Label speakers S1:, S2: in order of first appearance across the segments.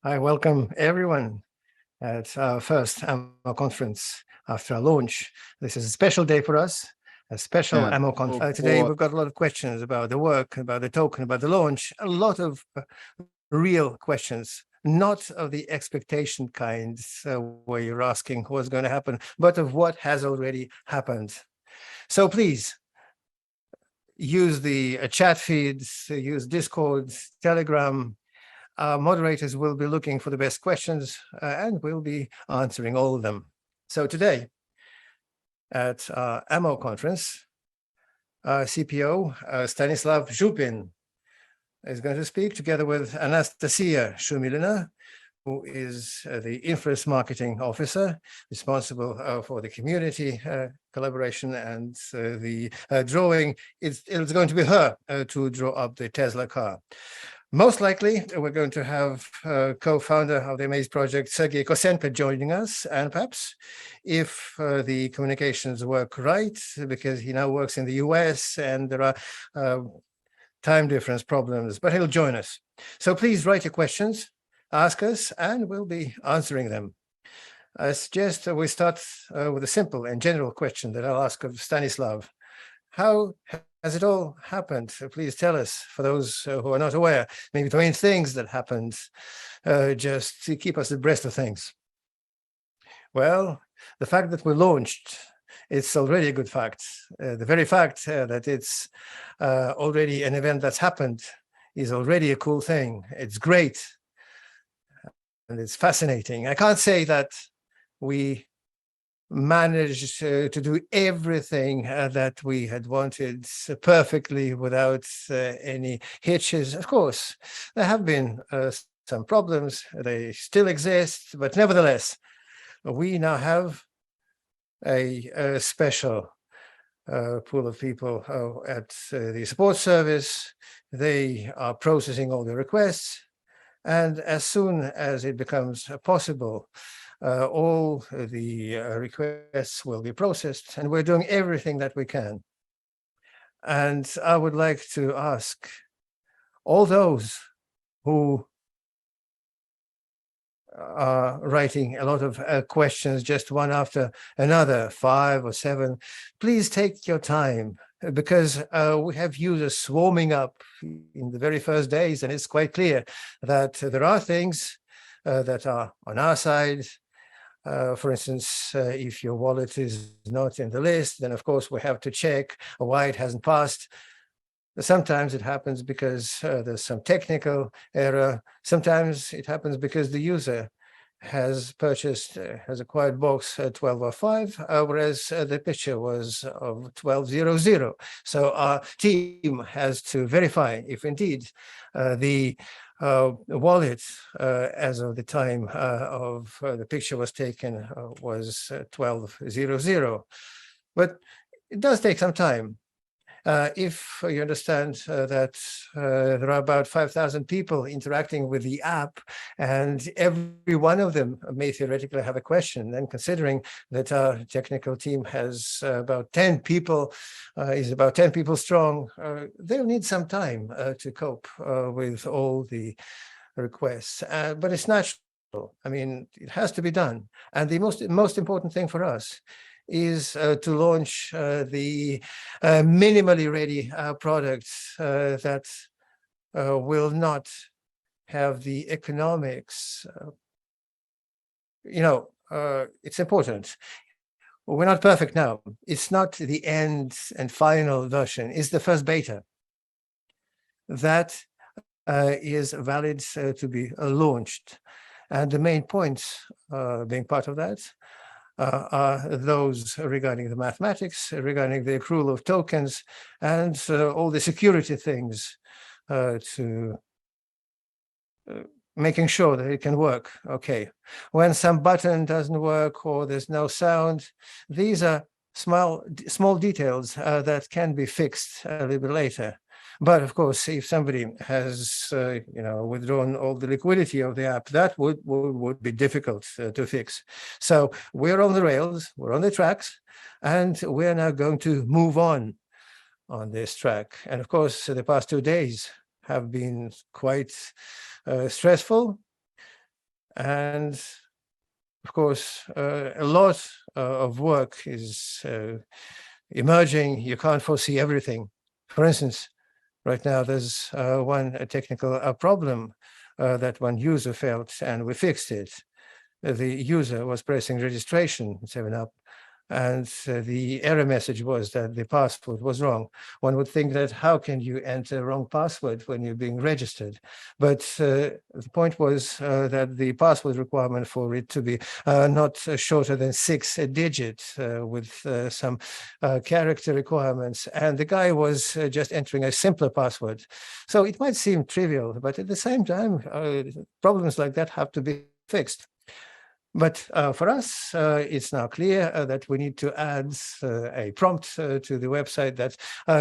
S1: I welcome everyone at our first AMO conference after our launch. This is a special day for us, a special
S2: And
S1: AMO
S2: of
S1: conference. Today,
S2: course,
S1: we've got a lot of questions about the work, about the token, about the launch, a lot of real questions, not of the expectation kinds where you're asking what's going to happen, but of what has already happened. So please, use the chat feeds, use Discord, Telegram. Our moderators will be looking for the best questions and we'll be answering all of them. So today at our AMO conference, our CPO, Stanislav Zhupin, is going to speak together with Anastasia Shumilina, who is the Influence Marketing Officer, responsible for the community collaboration and the drawing. It's going to be her to draw up the Tesla car. Most likely, we're going to have co-founder of the Amazy project, Sergey Kosenko, joining us. And perhaps if the communications work right, because he now works in the US and there are time difference problems, but he'll join us. So please write your questions, ask us, and we'll be answering them. I suggest we start with a simple and general question that I'll ask of Stanislav. How has it all happened? Please tell us, for those who are not aware, maybe the main things that happened, just to keep us abreast of things. Well, the fact that we launched, it's already a good fact. The very fact that it's already an event that's happened is already a cool thing. It's great and it's fascinating. I can't say that we managed to do everything that we had wanted perfectly without any hitches. Of course, there have been some problems. They still exist, but nevertheless, we now have a special pool of people at the support service. They are processing all the requests. And as soon as it becomes possible, all the requests will be processed, and we're doing everything that we can. And I would like to ask all those who are writing a lot of questions, just one after another, 5 or 7, please take your time, because we have users swarming up in the very first days, and it's quite clear that there are things that are on our side. For instance, if your wallet is not in the list, then of course we have to check why it hasn't passed. Sometimes it happens because there's some technical error. Sometimes it happens because the user has acquired box 1205, whereas the picture was of 1200. So our team has to verify if indeed the wallet as of the time of the picture was taken was 1200. But it does take some time. If you understand that there are about 5,000 people interacting with the app, and every one of them may theoretically have a question, then considering that our technical team has about 10 people, is about 10 people strong, they'll need some time to cope with all the requests. But it's natural. I mean, it has to be done. And the most important thing for us is to launch the minimally ready products that will not have the economics. It's important. We're not perfect now. It's not the end and final version. It's the first beta that is valid to be launched. And the main points being part of that are those regarding the mathematics, regarding the accrual of tokens, and all the security things to making sure that it can work. Okay, when some button doesn't work or there's no sound, these are small details that can be fixed a little bit later. But of course, if somebody has withdrawn all the liquidity of the app, that would be difficult to fix. So we're on the rails, we're on the tracks, and we're now going to move on this track. And of course, the past 2 days have been quite stressful. And of course, a lot of work is emerging. You can't foresee everything. For instance, right now there's one technical problem that one user felt, and we fixed it. The user was pressing registration, 7up, and the error message was that the password was wrong. One would think that how can you enter wrong password when you're being registered? But the point was that the password requirement for it to be not shorter than 6 digits with some character requirements. And the guy was just entering a simpler password. So it might seem trivial, but at the same time, problems like that have to be fixed. But for us, it's now clear that we need to add a prompt to the website that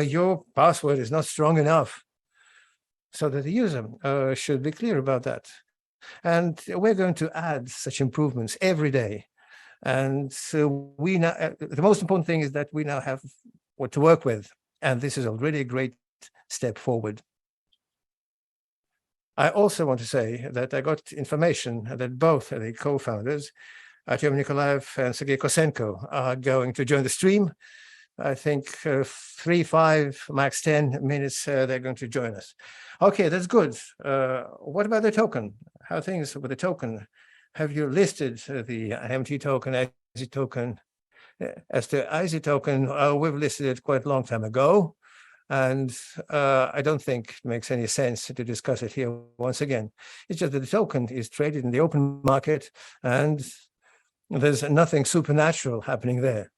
S1: your password is not strong enough, so that the user should be clear about that. And we're going to add such improvements every day. And so we now, the most important thing is that we now have what to work with. And this is already a great step forward. I also want to say that I got information that both the co-founders, Artem Nikolaev and Sergei Kosenko, are going to join the stream. I think 3, 5, max 10 minutes, they're going to join us. Okay, that's good. What about the token? How are things with the token? Have you listed the AMT token, AZY token? As to AZY token, we've listed it quite a long time ago. And I don't think it makes any sense to discuss it here once again. It's just that the token is traded in the open market and there's nothing supernatural happening there.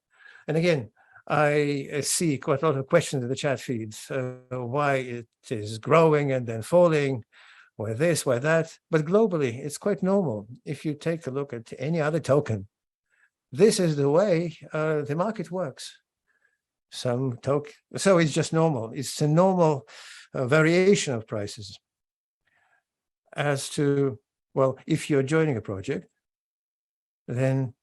S1: And again, I see quite a lot of questions in the chat feeds, why it is growing and then falling, why this, why that. But globally, it's quite normal. If you take a look at any other token, this is the way the market works. So it's just normal. It's a normal variation of prices. As to, well, if you're joining a project, then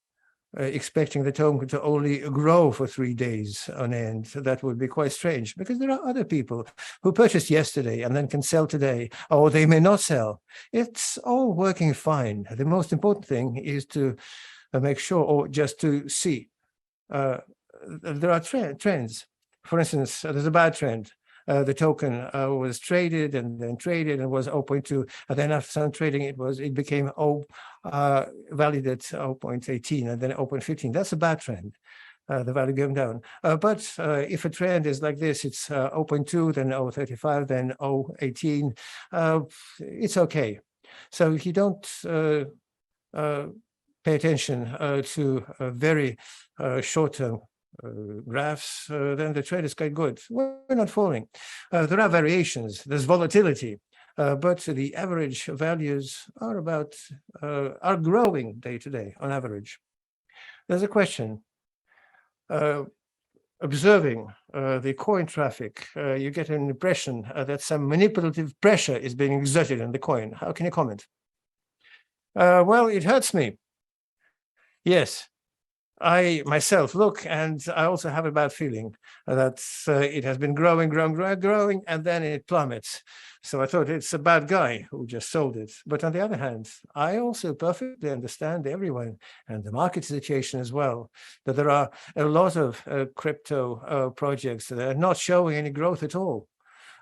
S1: expecting the token to only grow for 3 days on end, that would be quite strange, because there are other people who purchased yesterday and then can sell today, or they may not sell. It's all working fine. The most important thing is to make sure, or just to see there are trends. For instance, there's a bad trend. The token was traded and was 0.2, and then after some trading, it became valued at 0.18 and then 0.15. That's a bad trend. The value going down. But if a trend is like this, it's 0.2, then 0.35, then 0.18, it's okay. So if you don't pay attention to very short-term graphs, then the trade is quite good. We're not falling. There are variations, there's volatility, but the average values are growing day to day on average. There's a question. Observing the coin traffic, you get an impression that some manipulative pressure is being exerted on the coin. How can you comment? Well, it hurts me. Yes. I myself look, and I also have a bad feeling that it has been growing, and then it plummets. So I thought it's a bad guy who just sold it. But on the other hand, I also perfectly understand everyone and the market situation as well, that there are a lot of crypto projects that are not showing any growth at all.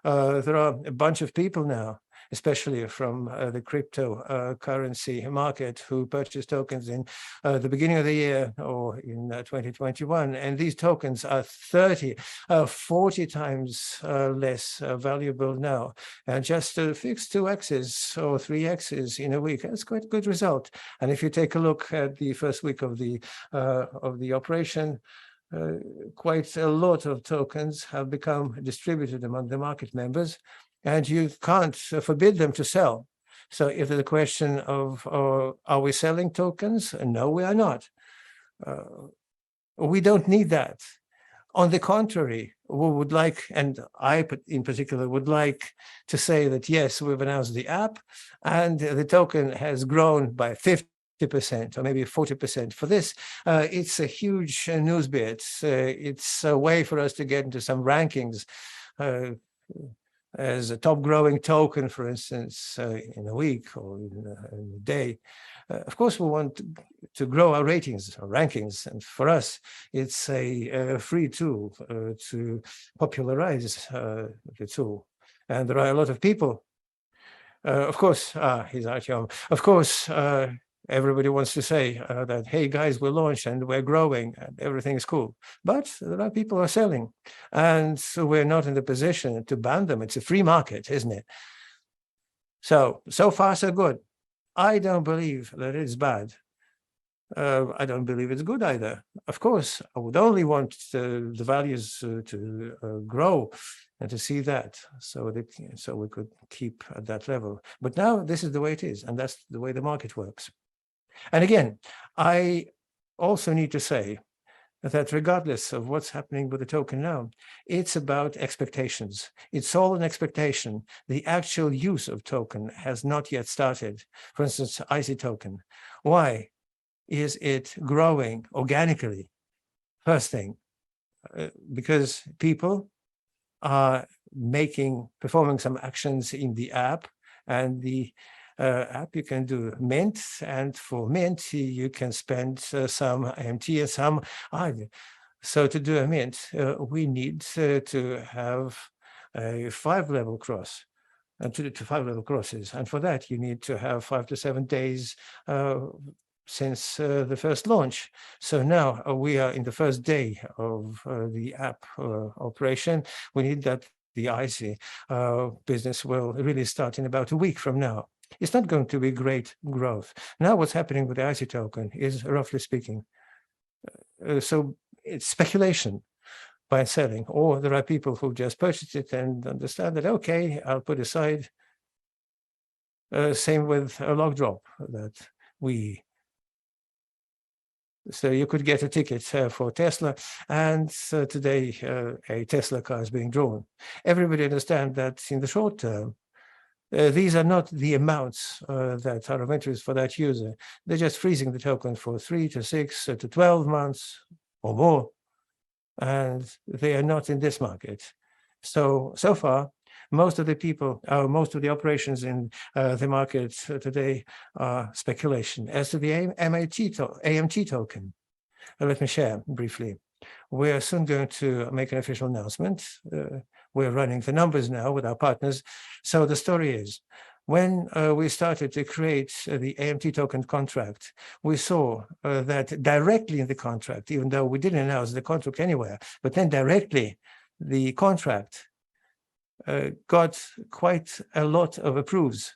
S1: There are a bunch of people now, especially from the cryptocurrency market, who purchased tokens in the beginning of the year or in 2021. And these tokens are 30, 40 times less valuable now. And just to fix 2x's or 3x's in a week, that's quite a good result. And if you take a look at the first week of the operation, quite a lot of tokens have become distributed among the market members, and you can't forbid them to sell. So if there's a question of, are we selling tokens? No, we are not. We don't need that. On the contrary, we would like, and I in particular would like to say that, yes, we've announced the app and the token has grown by 50% or maybe 40%. For this, it's a huge news bit. It's a way for us to get into some rankings. as a top growing token, for instance, in a week or in a day. Of course, we want to grow our ratings or rankings. And for us, it's a free tool to popularize the tool. And there are a lot of people. Of course, he's Artyom. Of course, everybody wants to say that, hey, guys, we're launched and we're growing and everything is cool. But there are people who are selling. And so we're not in the position to ban them. It's a free market, isn't it? So far, so good. I don't believe that it's bad. I don't believe it's good either. Of course, I would only want the values to grow and to see that, so we could keep at that level. But now this is the way it is, and that's the way the market works. And again, I also need to say that regardless of what's happening with the token now, it's about expectations. It's all an expectation. The actual use of token has not yet started. For instance, AZY token. Why is it growing organically? First thing, because people are performing some actions in the app, and the app you can do mint, and for mint you can spend some AMT and some AZY. So to do a mint, we need to have a 5-level cross, and to 5-level crosses, and for that you need to have 5 to 7 days since the first launch. So now we are in the first day of the app operation. We need that the AZY business will really start in about a week from now. It's not going to be great growth. Now what's happening with the AZY token is, roughly speaking, so it's speculation, buy and selling, or there are people who just purchased it and understand that, okay, I'll put aside. Same with a log drop that so you could get a ticket for Tesla, and today a Tesla car is being drawn. Everybody understands that in the short term, these are not the amounts that are of interest for that user. They're just freezing the token for 3 to 6 to 12 months or more, and they are not in this market. So far, most of the people, most of the operations in the market today are speculation. As to the AMT token, let me share briefly. We are soon going to make an official announcement. We're running the numbers now with our partners. So the story is, when we started to create the AMT token contract, we saw that directly in the contract, even though we didn't announce the contract anywhere, but then directly the contract got quite a lot of approves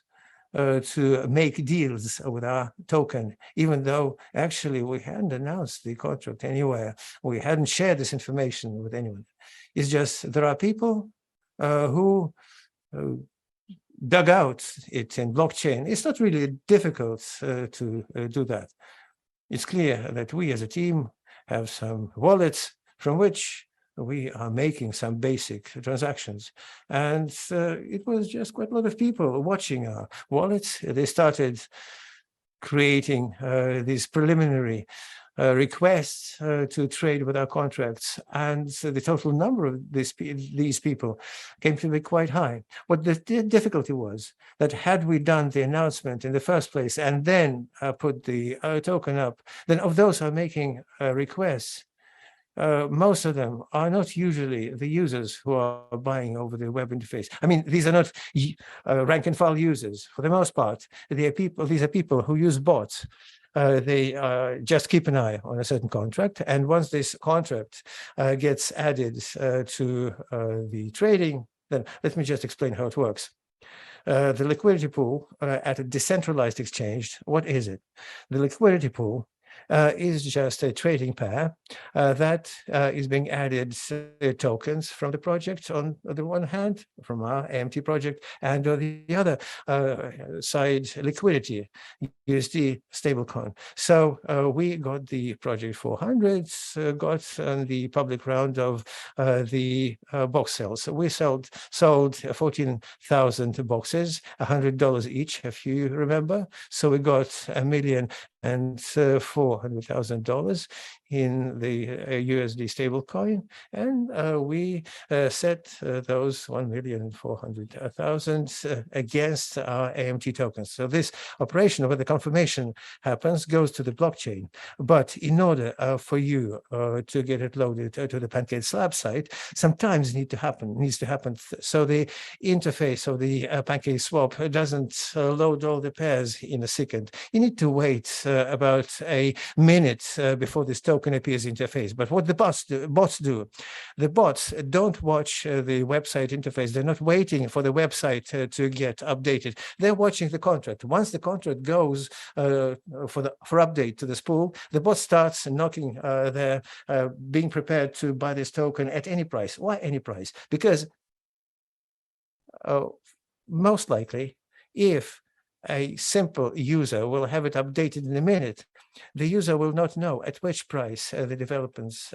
S1: to make deals with our token, even though actually we hadn't announced the contract anywhere. We hadn't shared this information with anyone. It's just there are people who dug out it in blockchain. It's not really difficult to do that. It's clear that we as a team have some wallets from which we are making some basic transactions. And it was just quite a lot of people watching our wallets. They started creating these preliminary requests to trade with our contracts. And the total number of these people came to be quite high. What the difficulty was that had we done the announcement in the first place and then put the token up, then of those who are making requests, most of them are not usually the users who are buying over the web interface. I mean, these are not rank and file users. For the most part, these are people who use bots. They just keep an eye on a certain contract. And once this contract gets added to the trading, then let me just explain how it works. The liquidity pool at a decentralized exchange, what is it? The liquidity pool is just a trading pair that is being added tokens from the project on the one hand, from our AMT project, and on the other side, liquidity, USD stablecoin. So we got the project 400, got on the public round of the box sales. So we sold 14,000 boxes, $100 each, if you remember. So we got $1 million and $400,000 in the USD stablecoin, and we set those 1,400,000 against our AMT tokens. So this operation where the confirmation happens goes to the blockchain. But in order for you to get it loaded to the Pancake Slab site, sometimes needs to happen. So the interface of the Pancake Swap doesn't load all the pairs in a second. You need to wait about a minute before this token appears interface. But what the bots do, the bots don't watch the website interface. They're not waiting for the website to get updated. They're watching the contract. Once the contract goes for update to the spool, the bot starts knocking there, being prepared to buy this token at any price. Why any price? Because most likely, if a simple user will have it updated in a minute, the user will not know at which price the developers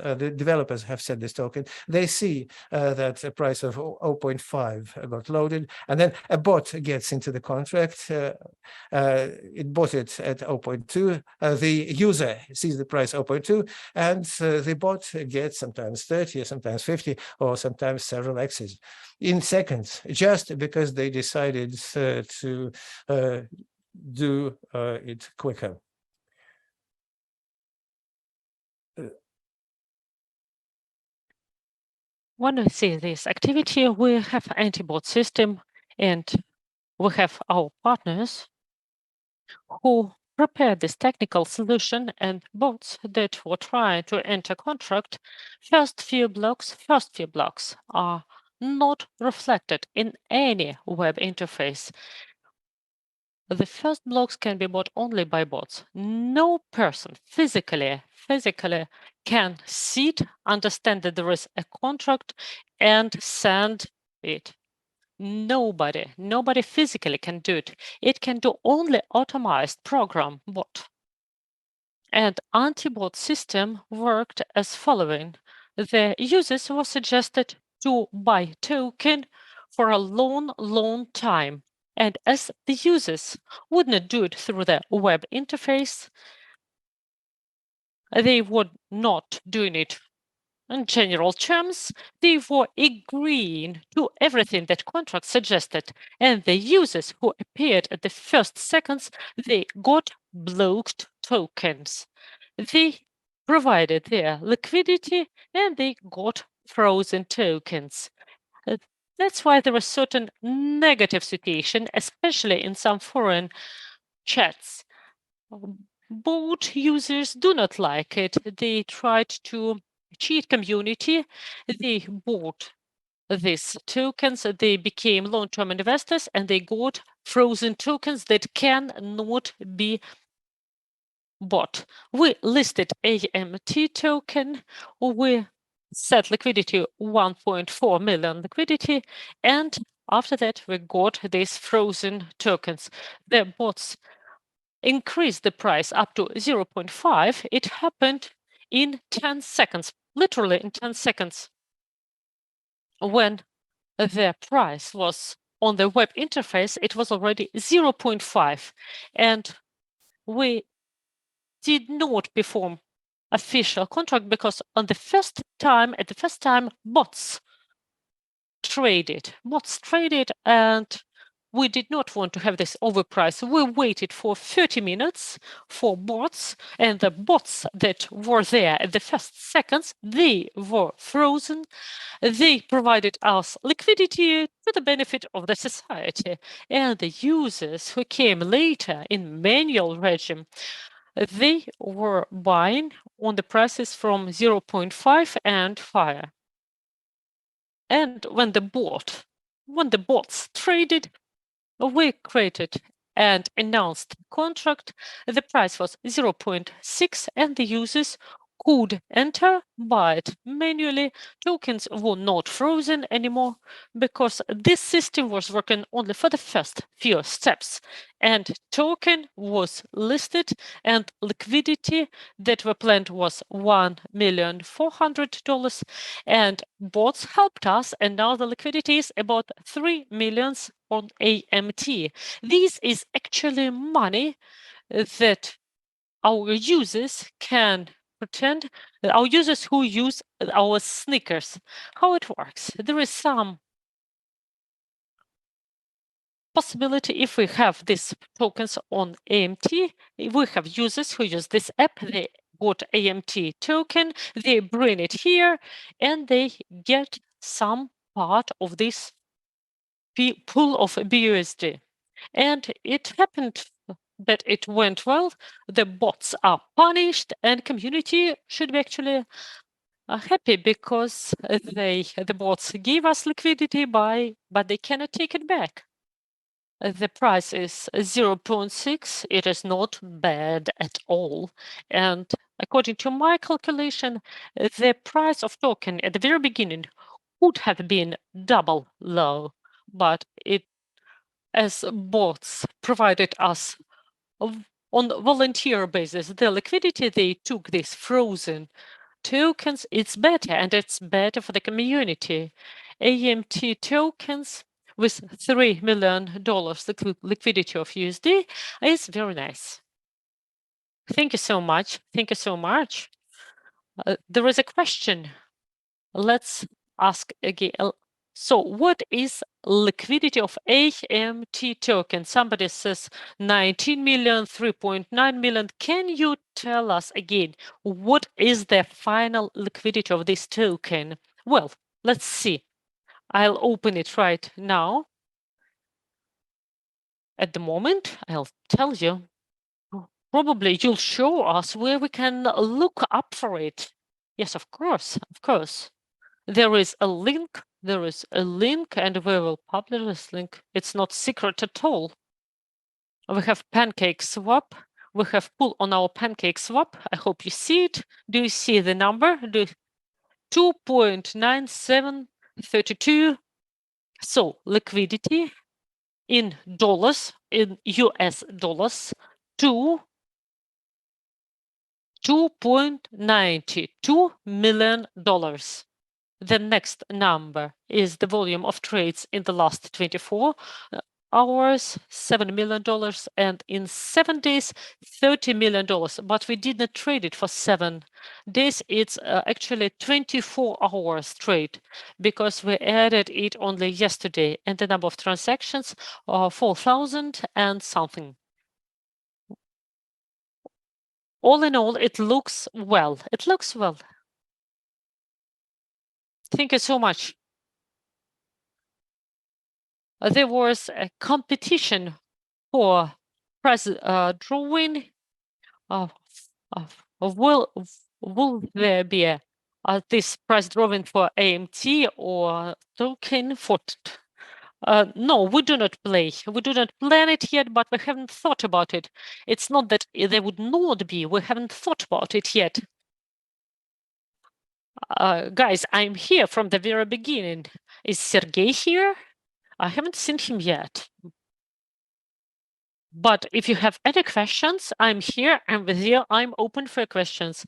S1: have set this token. They see that a price of 0.5 got loaded, and then a bot gets into the contract. It bought it at 0.2. The user sees the price 0.2, and the bot gets sometimes 30, or sometimes 50, or sometimes several X's in seconds, just because they decided to do it quicker.
S2: When we see this activity, we have anti-bot system, and we have our partners who prepared this technical solution, and bots that were trying to enter contract. First few blocks are not reflected in any web interface. The first blocks can be bought only by bots. No person physically can sit, understand that there is a contract, and send it. Nobody physically can do it. It can do only automized program bot. And anti-bot system worked as following. The users were suggested to buy token for a long time. And as the users would not do it through the web interface, they were not doing it in general terms. They were agreeing to everything that contract suggested. And the users who appeared at the first seconds, they got blocked tokens. They provided their liquidity and they got frozen tokens. That's why there was certain negative situation, especially in some foreign chats. Bot users do not like it. They tried to cheat community. They bought these tokens. They became long-term investors and they got frozen tokens that cannot be bought. We listed AMT token. We set liquidity 1.4 million liquidity, and after that we got these frozen tokens. The bots increased the price up to 0.5. It happened in 10 seconds, literally in 10 seconds. When the price was on the web interface, it was already 0.5, and we did not perform official contract because at the first time, bots traded, and we did not want to have this overprice. We waited for 30 minutes for bots, and the bots that were there at the first seconds, they were frozen. They provided us liquidity to the benefit of the society. And the users who came later in manual regime, they were buying on the prices from 0.5 and higher. And when the bots traded, we created and announced contract. The price was 0.6 and the users could enter, buy it manually. Tokens were not frozen anymore because this system was working only for the first few steps. And token was listed and liquidity that were planned was $1,400,000, and bots helped us, and now the liquidity is about 3 million on AMT. This is actually money that our users can pretend that our users who use our sneakers, how it works. There is some possibility if we have these tokens on AMT, if we have users who use this app, they got AMT token, they bring it here, and they get some part of this pool of BUSD. And it happened that it went well. The bots are punished, and community should be actually happy because the bots give us liquidity but they cannot take it back. The price is 0.6. It is not bad at all. And according to my calculation, the price of token at the very beginning would have been double low, but it, as bots provided us on volunteer basis the liquidity, they took these frozen tokens. It's better, and it's better for the community. AMT tokens with $3 million liquidity of USD is very nice. Thank you so much. Thank you so much. There is a question. Let's ask again. So what is liquidity of AMT token? Somebody says 19 million, 3.9 million. Can you tell us again, what is the final liquidity of this token? Well, let's see. I'll open it right now. At the moment, I'll tell you. Probably you'll show us where we can look up for it. Yes, of course, of course. There is a link. There is a link, and we will publish this link. It's not secret at all. We have Pancake Swap. We have pull on our Pancake Swap. I hope you see it. Do you see the number? 2.9732. So liquidity in dollars, in US dollars, $2.92 million. The next number is the volume of trades in the last 24 hours, $7 million, and in 7 days, $30 million. But we did not trade it for 7 days. It's actually 24 hours trade because we added it only yesterday, and the number of transactions are 4,000 and something. All in all, it looks well. It looks well. Thank you so much. There was a competition for prize drawing. Will there be this prize drawing for AMT or token for? No, we do not play. We do not plan it yet, but we haven't thought about it. It's not that there would not be. We haven't thought about it yet. Guys, I'm here from the very beginning. Is Sergey here? I haven't seen him yet. But if you have any questions, I'm here. I'm with you. I'm open for questions.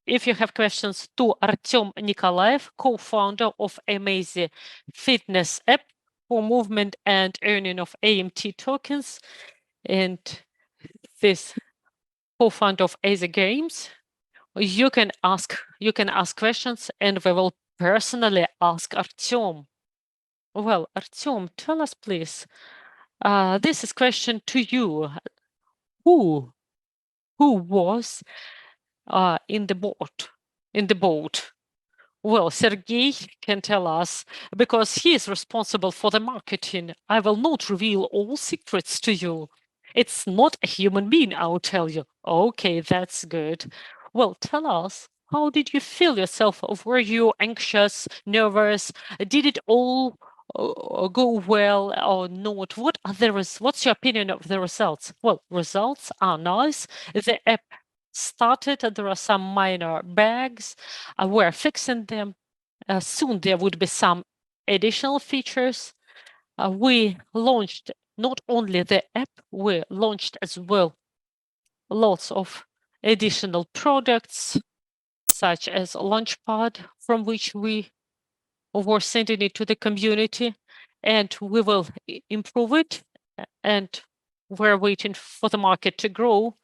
S2: If you have questions to Artem Nikolaev, co-founder of Amazy fitness app for movement and earning of AMT tokens, and this co-founder of AZY Games, you can ask questions, and we will personally ask Artem. Well, Artem, tell us, please. This is question to you. Who was in the boat? Well, Sergey can tell us because he is responsible for the marketing. I will not reveal all secrets to you. It's not a human being, I'll tell you. Okay, that's good. Well, tell us, how did you feel yourself? Were you anxious, nervous? Did it all go well or not? What's your opinion of the results? Well, results are nice. The app started, there are some minor bugs. We're fixing them. Soon there would be some additional features. We launched not only the app, we launched as well lots of additional products, such as Launchpad, from which we were sending it to the community, and we will improve it, and we're waiting for the market to grow.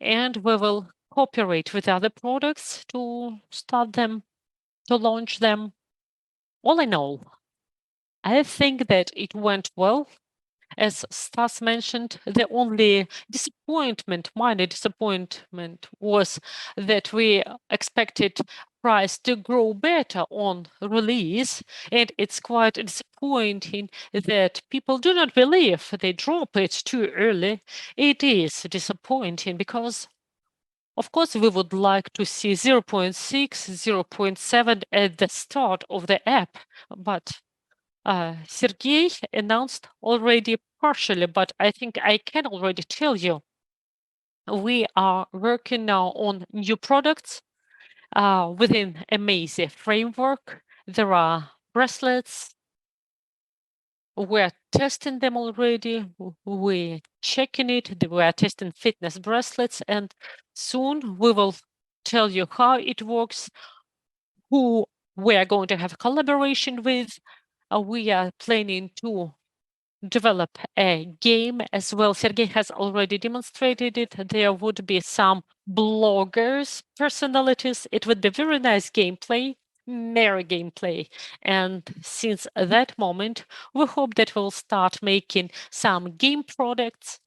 S2: and we will cooperate with other products to start them, to launch them. All in all, I think that it went well. As Stas mentioned, the only disappointment, minor disappointment, was that we expected price to grow better on release, and it's quite disappointing that people do not believe they drop it too early. It is disappointing because, of course, we would like to see 0.6, 0.7 at the start of the app, but Sergey announced already partially, but I think I can already tell you we are working now on new products within Amazy framework. There are bracelets. We're testing them already. We're checking it. We're testing fitness bracelets, and soon we will tell you how it works, who we are going to have collaboration with. We are planning to develop a game as well. Sergey has already demonstrated it. There would be some bloggers, personalities. It would be very nice gameplay, merry gameplay. And since that moment, we hope that we'll start making some game products.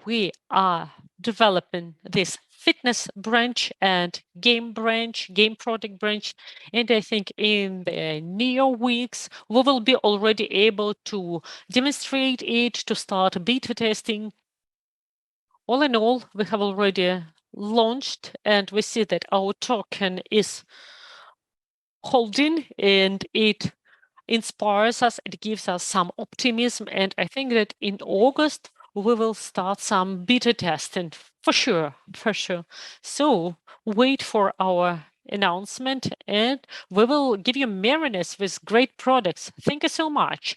S2: We are developing this fitness branch and game branch, game product branch. And I think in the near weeks, we will be already able to demonstrate it, to start beta testing. All in all, we have already launched, and we see that our token is holding, and it inspires us, it gives us some optimism. And I think that in August, we will start some beta testing for sure, for sure. So wait for our announcement, and we will give you merriness with great products. Thank you so much.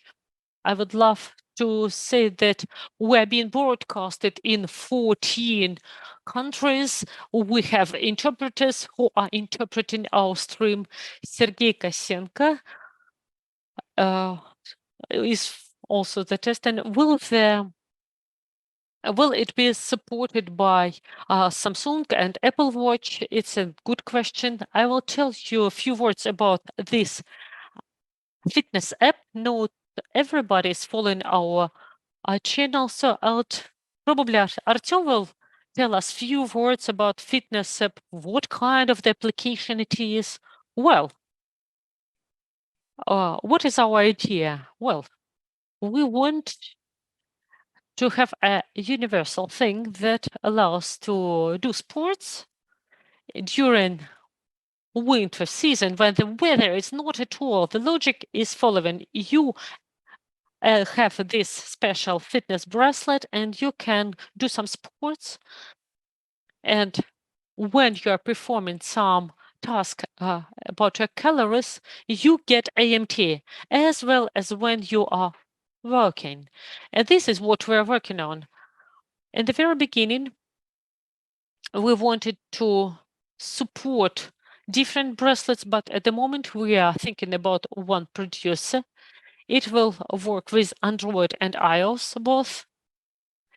S2: I would love to say that we're being broadcasted in 14 countries. We have interpreters who are interpreting our stream. Sergey Kosenko is also the test, and will it be supported by Samsung and Apple Watch? It's a good question. I will tell you a few words about this fitness app. Not everybody is following our channel, so probably Artyom will tell us few words about fitness app, what kind of the application it is. Well, what is our idea? Well, we want to have a universal thing that allows to do sports during winter season when the weather is not at all. The logic is following. You have this special fitness bracelet and you can do some sports. And when you are performing some task about your calories, you get AMT, as well as when you are working. And this is what we're working on. In the very beginning, we wanted to support different bracelets, but at the moment we are thinking about one producer. It will work with Android and iOS both.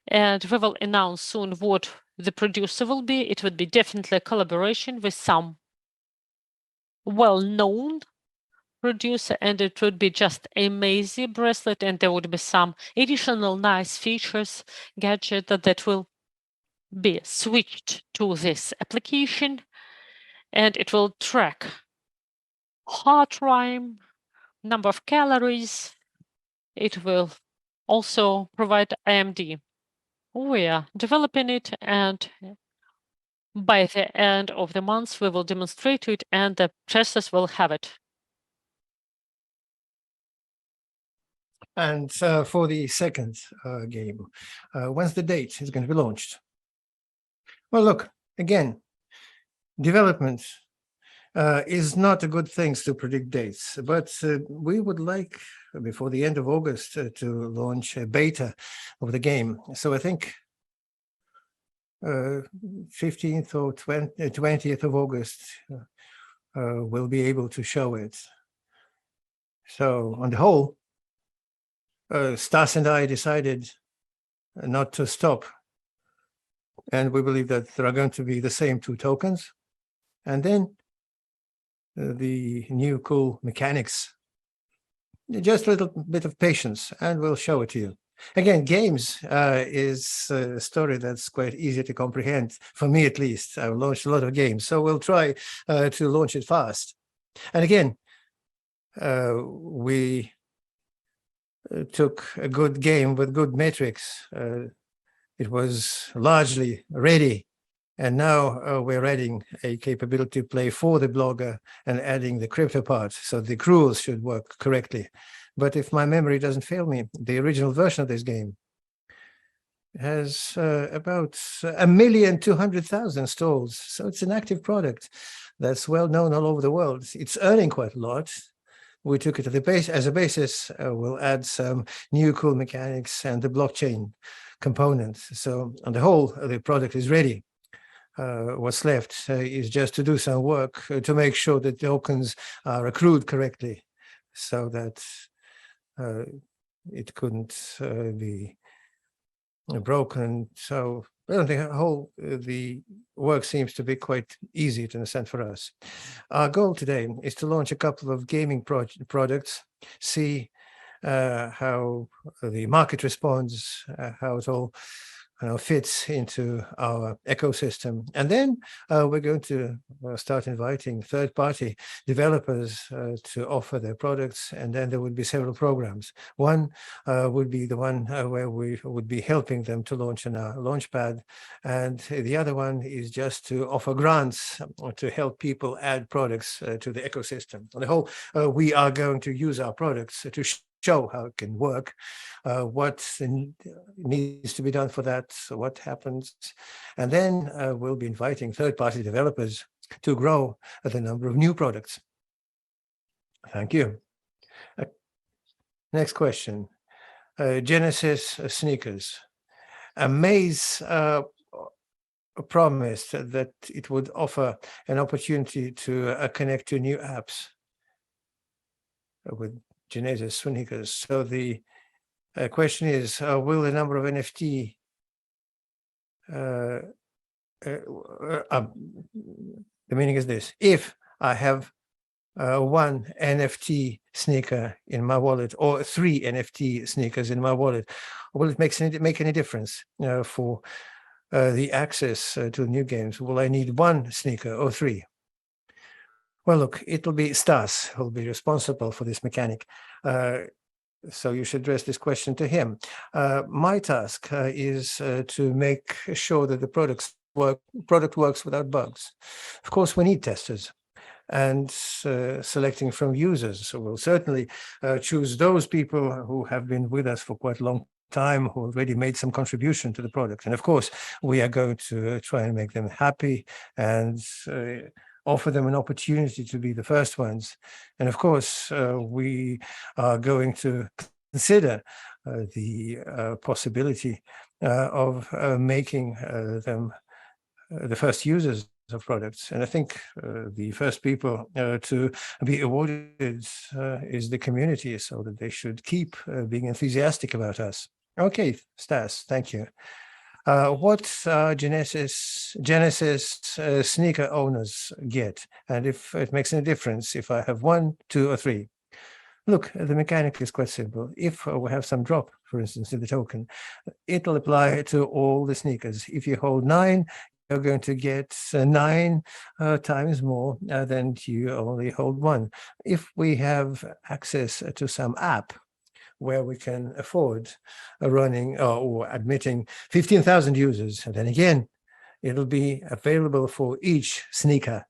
S2: And we will announce soon what the producer will be. It would be definitely a collaboration with some well-known producer, and it would be just Amazy bracelet, and there would be some additional nice features, gadget that will be switched to this application, and it will track heart rate, number of calories. It will also provide AMD. We are developing it, and by the end of the month, we will demonstrate it, and the testers will have it.
S1: And for the second game, when's the date is going to be launched? Well, look, again, development is not a good thing to predict dates, but we would like before the end of August to launch a beta of the game. So I think 15th or 20th of August we'll be able to show it. So on the whole, Stas and I decided not to stop And we believe that there are going to be the same two tokens. And then the new cool mechanics. Just a little bit of patience, and we'll show it to you. Again, games is a story that's quite easy to comprehend, for me at least. I've launched a lot of games, so we'll try to launch it fast. And again, we took a good game with good metrics. It was largely ready. And now we're adding a capability to play for the blogger and adding the crypto part. So the accruals should work correctly. But if my memory doesn't fail me, the original version of this game has about 1,200,000 installs. So it's an active product that's well known all over the world. It's earning quite a lot. We took it to the base as a basis. We'll add some new cool mechanics and the blockchain component. So on the whole, the product is ready. What's left is just to do some work to make sure that tokens are accrued correctly, so that it couldn't be broken. So I don't think the work seems to be quite easy to understand for us. Our goal today is to launch a couple of gaming products, see how the market responds, how it all fits into our ecosystem. And then we're going to start inviting third-party developers to offer their products. And then there would be several programs. One would be the one where we would be helping them to launch in our Launchpad. And the other one is just to offer grants to help people add products to the ecosystem. On the whole, we are going to use our products to show how it can work, what needs to be done for that, what happens. And then we'll be inviting third-party developers to grow the number of new products. Thank you. Next question. Genesis sneakers. Amazy promised that it would offer an opportunity to connect to new apps with Genesis sneakers. So the question is, will the number of NFT the meaning is this: if I have one NFT sneaker in my wallet or 3 NFT sneakers in my wallet, will it make any difference for the access to new games? Will I need 1 sneaker or 3? Well, look, it'll be Stas who'll be responsible for this mechanic. So you should address this question to him. My task is to make sure that the product works without bugs. Of course, we need testers, and selecting from users. So we'll certainly choose those people who have been with us for quite a long time, who already made some contribution to the product. And of course, we are going to try and make them happy and offer them an opportunity to be the first ones. And of course, we are going to consider the possibility of making them the first users of products. And I think the first people to be awarded is the community, so that they should keep being enthusiastic about us. Okay, Stas, thank you. What Genesis sneaker owners get, and if it makes any difference if I have 1, 2, or 3. Look, the mechanic is quite simple. If we have some drop, for instance, in the token, it'll apply to all the sneakers. If you hold 9, you're going to get 9 times more than you only hold 1. If we have access to some app where we can afford running or admitting 15,000 users, and then again, it'll be available for each sneaker.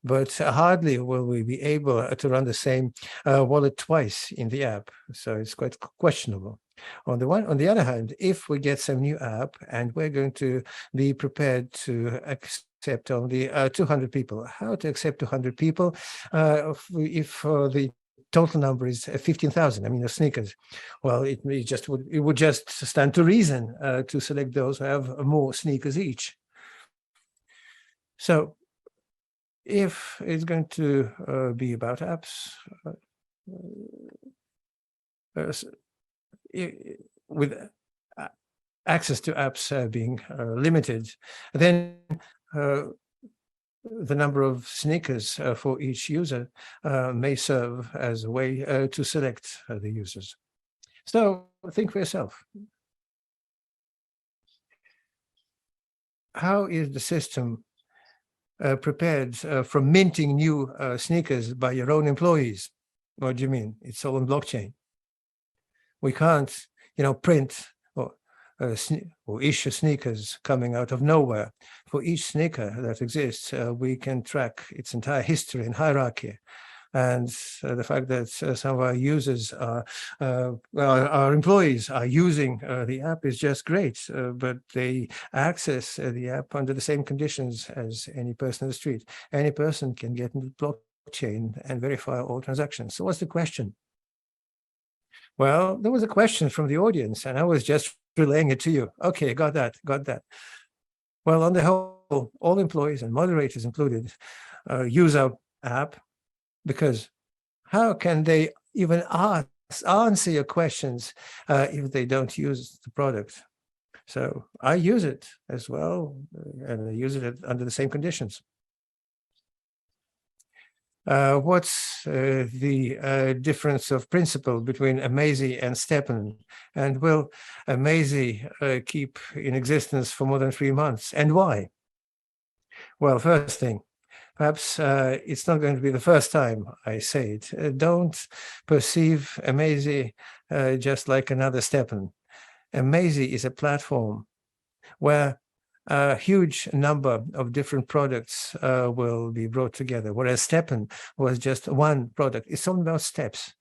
S1: But hardly will we be able to run the same wallet twice in the app. So it's quite questionable. On the other hand, if we get some new app and we're going to be prepared to accept only 200 people, how to accept 200 people if the total number is 15,000, I mean, the sneakers? Well, it would just stand to reason to select those who have more sneakers each. So if it's going to be about apps, with access to apps being limited, then the number of sneakers for each user may serve as a way to select the users. So think for yourself. How is the system prepared for minting new sneakers by your own employees? What do you mean? It's all on blockchain. We can't, print or issue sneakers coming out of nowhere. For each sneaker that exists, we can track its entire history and hierarchy. And the fact that some of our users our employees are using the app is just great, but they access the app under the same conditions as any person in the street. Any person can get into the blockchain and verify all transactions. So what's the question? Well, there was a question from the audience, and I was just relaying it to you. Okay, got that. Well, on the whole, all employees and moderators included use our app, because how can they even answer your questions if they don't use the product? So I use it as well, and I use it under the same conditions. What's the difference of principle between Amazy and Stepn? And will Amazy keep in existence for more than 3 months? And why? Well, first thing, perhaps it's not going to be the first time I say it. Don't perceive Amazy just like another Stepn. Amazy is a platform where a huge number of different products will be brought together, whereas Stepn was just one product. It's all about steps.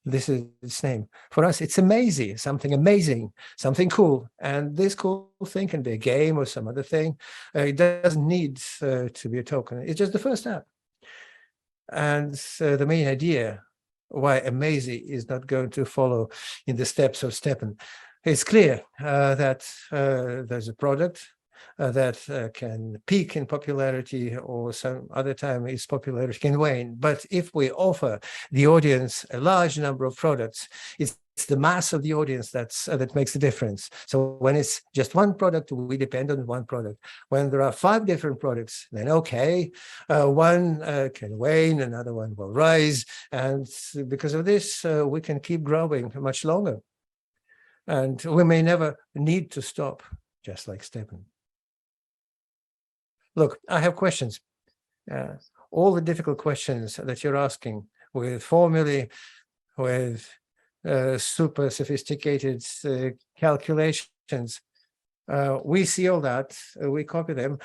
S1: This is its name. For us, it's Amazy, something amazing, something cool. And this cool thing can be a game or some other thing. It doesn't need to be a token. It's just the first app. And the main idea why Amazy is not going to follow in the steps of Stepn, it's clear that there's a product that can peak in popularity, or some other time its popularity can wane. But if we offer the audience a large number of products, it's the mass of the audience that makes the difference. So when it's just one product, we depend on one product. When there are 5 different products, then okay, one can wane, another one will rise. And because of this, we can keep growing much longer. And we may never need to stop, just like Stepn. Look, I have questions. All the difficult questions that you're asking with formulae, with super sophisticated calculations, we see all that, we copy them.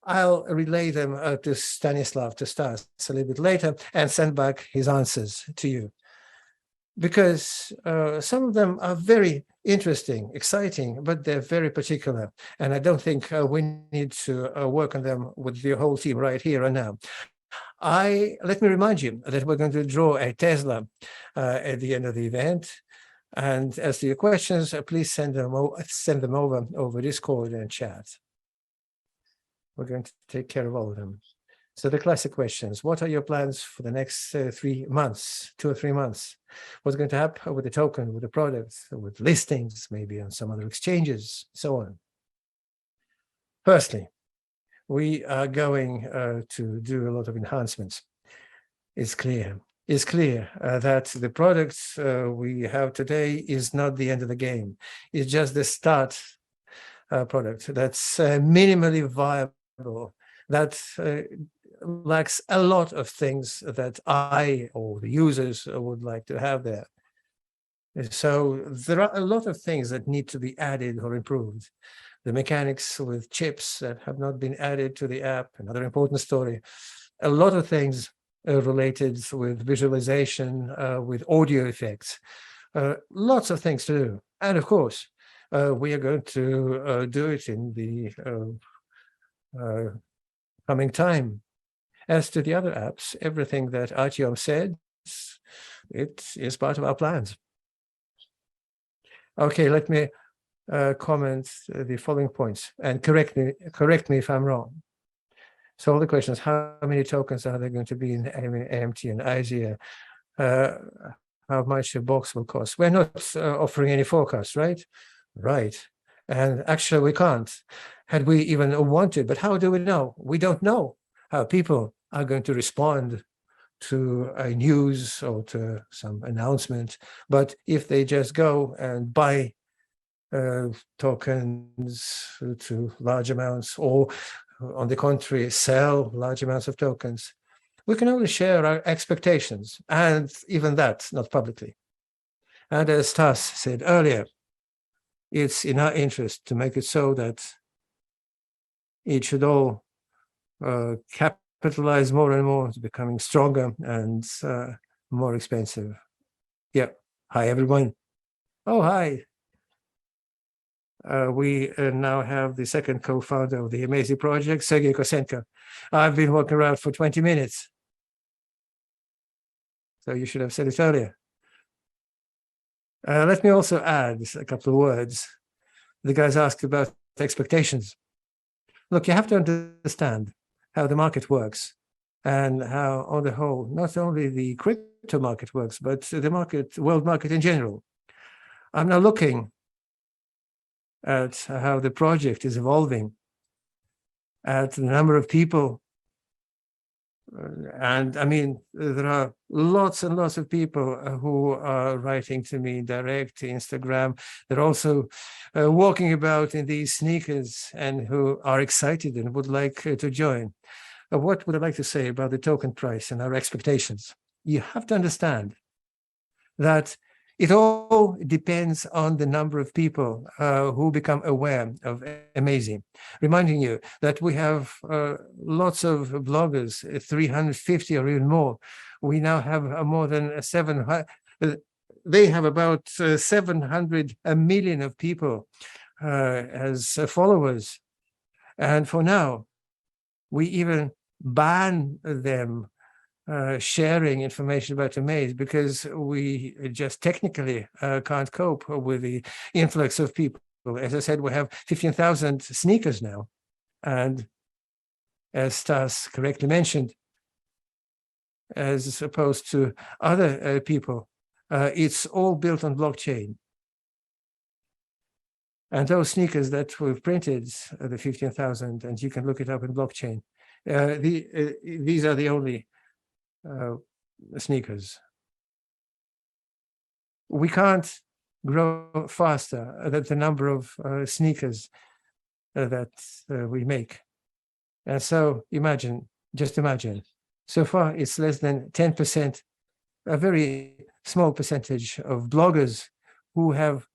S1: I'll relay them to Stanislav, to Stas, a little bit later, and send back his answers to you. Because some of them are very interesting, exciting, but they're very particular. And I don't think we need to work on them with the whole team right here and now. Let me remind you that we're going to draw a Tesla at the end of the event. And as to your questions, please send them over Discord and chat. We're going to take care of all of them. So the classic questions: what are your plans for the next 3 months, 2 or 3 months? What's going to happen with the token, with the products, with listings, maybe on some other exchanges, so on? Firstly, we are going to do a lot of enhancements. It's clear that the products we have today is not the end of the game. It's just the start product that's minimally viable, that lacks a lot of things that I or the users would like to have there. So there are a lot of things that need to be added or improved. The mechanics with chips that have not been added to the app, another important story. A lot of things related with visualization, with audio effects. Lots of things to do. And of course, we are going to do it in the coming time. As to the other apps, everything that Artyom said, it is part of our plans. Okay, let me comment the following points and correct me if I'm wrong. So all the questions: how many tokens are there going to be in AMT and AZY? How much a box will cost? We're not offering any forecast, right? Right. And actually, we can't, had we even wanted. But how do we know? We don't know how people are going to respond to a news or to some announcement. But if they just go and buy tokens to large amounts, or on the contrary, sell large amounts of tokens, we can only share our expectations, and even that, not publicly. And as Tas said earlier, it's in our interest to make it so that it should all capitalize more and more, to becoming stronger and more expensive. Yeah. Hi, everyone. Oh, hi. We now have the second co-founder of the Amazy project, Sergey Kosenko. I've been walking around for 20 minutes. So you should have said it earlier. Let me also add a couple of words. The guys asked about expectations. Look, you have to understand how the market works and how, on the whole, not only the crypto market works, but the market, world market in general. I'm now looking at how the project is evolving, at the number of people. And I mean, there are lots and lots of people who are writing to me direct to Instagram. They're also walking about in these sneakers and who are excited and would like to join. What would I like to say about the token price and our expectations? You have to understand that it all depends on the number of people who become aware of Amazy. Reminding you that we have lots of bloggers, 350 or even more. We now have more than 700. They have about 700 million of people as followers. And for now, we even ban them sharing information about Amazy because we just technically can't cope with the influx of people. As I said, we have 15,000 sneakers now. And as Stas correctly mentioned, as opposed to other people, it's all built on blockchain. And those sneakers that we've printed, the 15,000, and you can look it up in blockchain, these are the only sneakers. We can't grow faster than the number of sneakers that we make. And so imagine, just imagine, so far it's less than 10%, a very small percentage of bloggers who have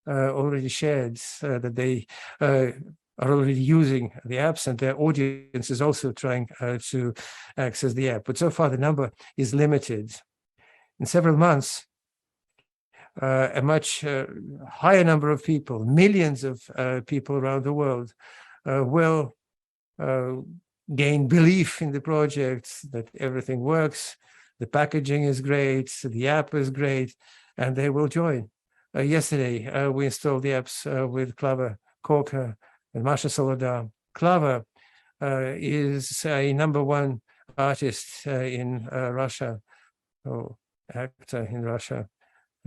S1: already shared that they are already using the apps, and their audience is also trying to access the app. But so far the number is limited. In several months, a much higher number of people, millions of people around the world will gain belief in the project, that everything works, the packaging is great, the app is great, and they will join. Yesterday, we installed the apps with Klava Korka and Masha Solodar. Klava is a #1 artist in Russia, or actor in Russia,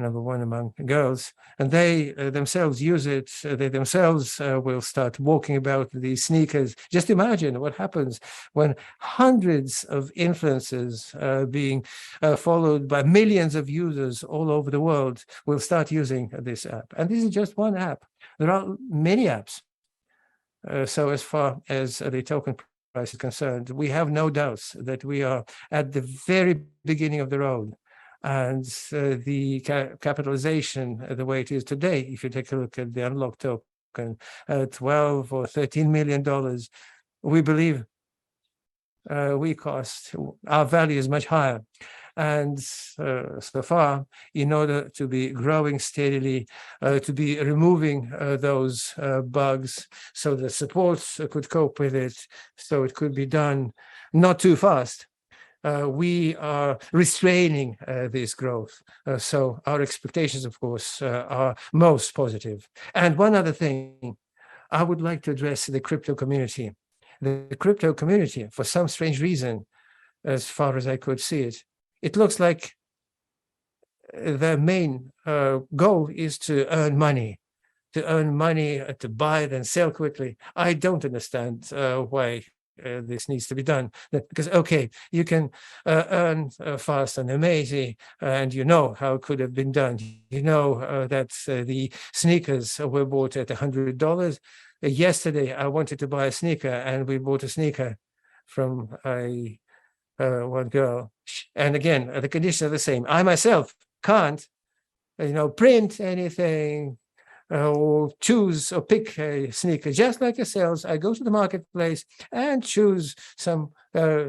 S1: #1 among girls, and they themselves use it. They themselves will start walking about these sneakers. Just imagine what happens when hundreds of influencers being followed by millions of users all over the world will start using this app. And this is just one app. There are many apps. So as far as the token price is concerned, we have no doubts that we are at the very beginning of the road. And the capitalization, the way it is today, if you take a look at the unlocked token, $12 or $13 million, we believe our value is much higher. And so far, in order to be growing steadily, to be removing those bugs so the support could cope with it, so it could be done not too fast, we are restraining this growth. So our expectations, of course, are most positive. And one other thing, I would like to address the crypto community. The crypto community, for some strange reason, as far as I could see it, it looks like the main goal is to earn money, to earn money, to buy, then sell quickly. I don't understand why this needs to be done. Because, okay, you can earn fast and Amazy, and you know how it could have been done. You know that the sneakers were bought at $100. Yesterday, I wanted to buy a sneaker, and we bought a sneaker from one girl. And again, the conditions are the same. I myself can't, print anything, or choose or pick a sneaker. Just like yourselves, I go to the marketplace and choose some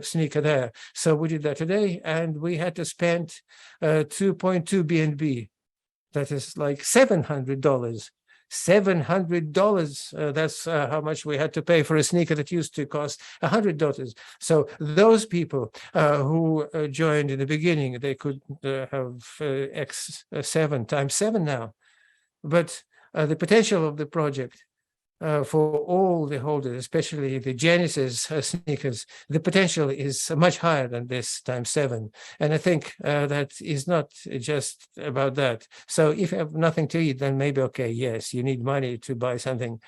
S1: sneaker there. So we did that today, and we had to spend 2.2 BNB. That is like $700. $700. That's how much we had to pay for a sneaker that used to cost $100. So those people who joined in the beginning, they could have X7 times 7 now. But the potential of the project for all the holders, especially the Genesis sneakers, the potential is much higher than this times 7. And I think that is not just about that. So if you have nothing to eat, then maybe, okay, yes, you need money to buy something.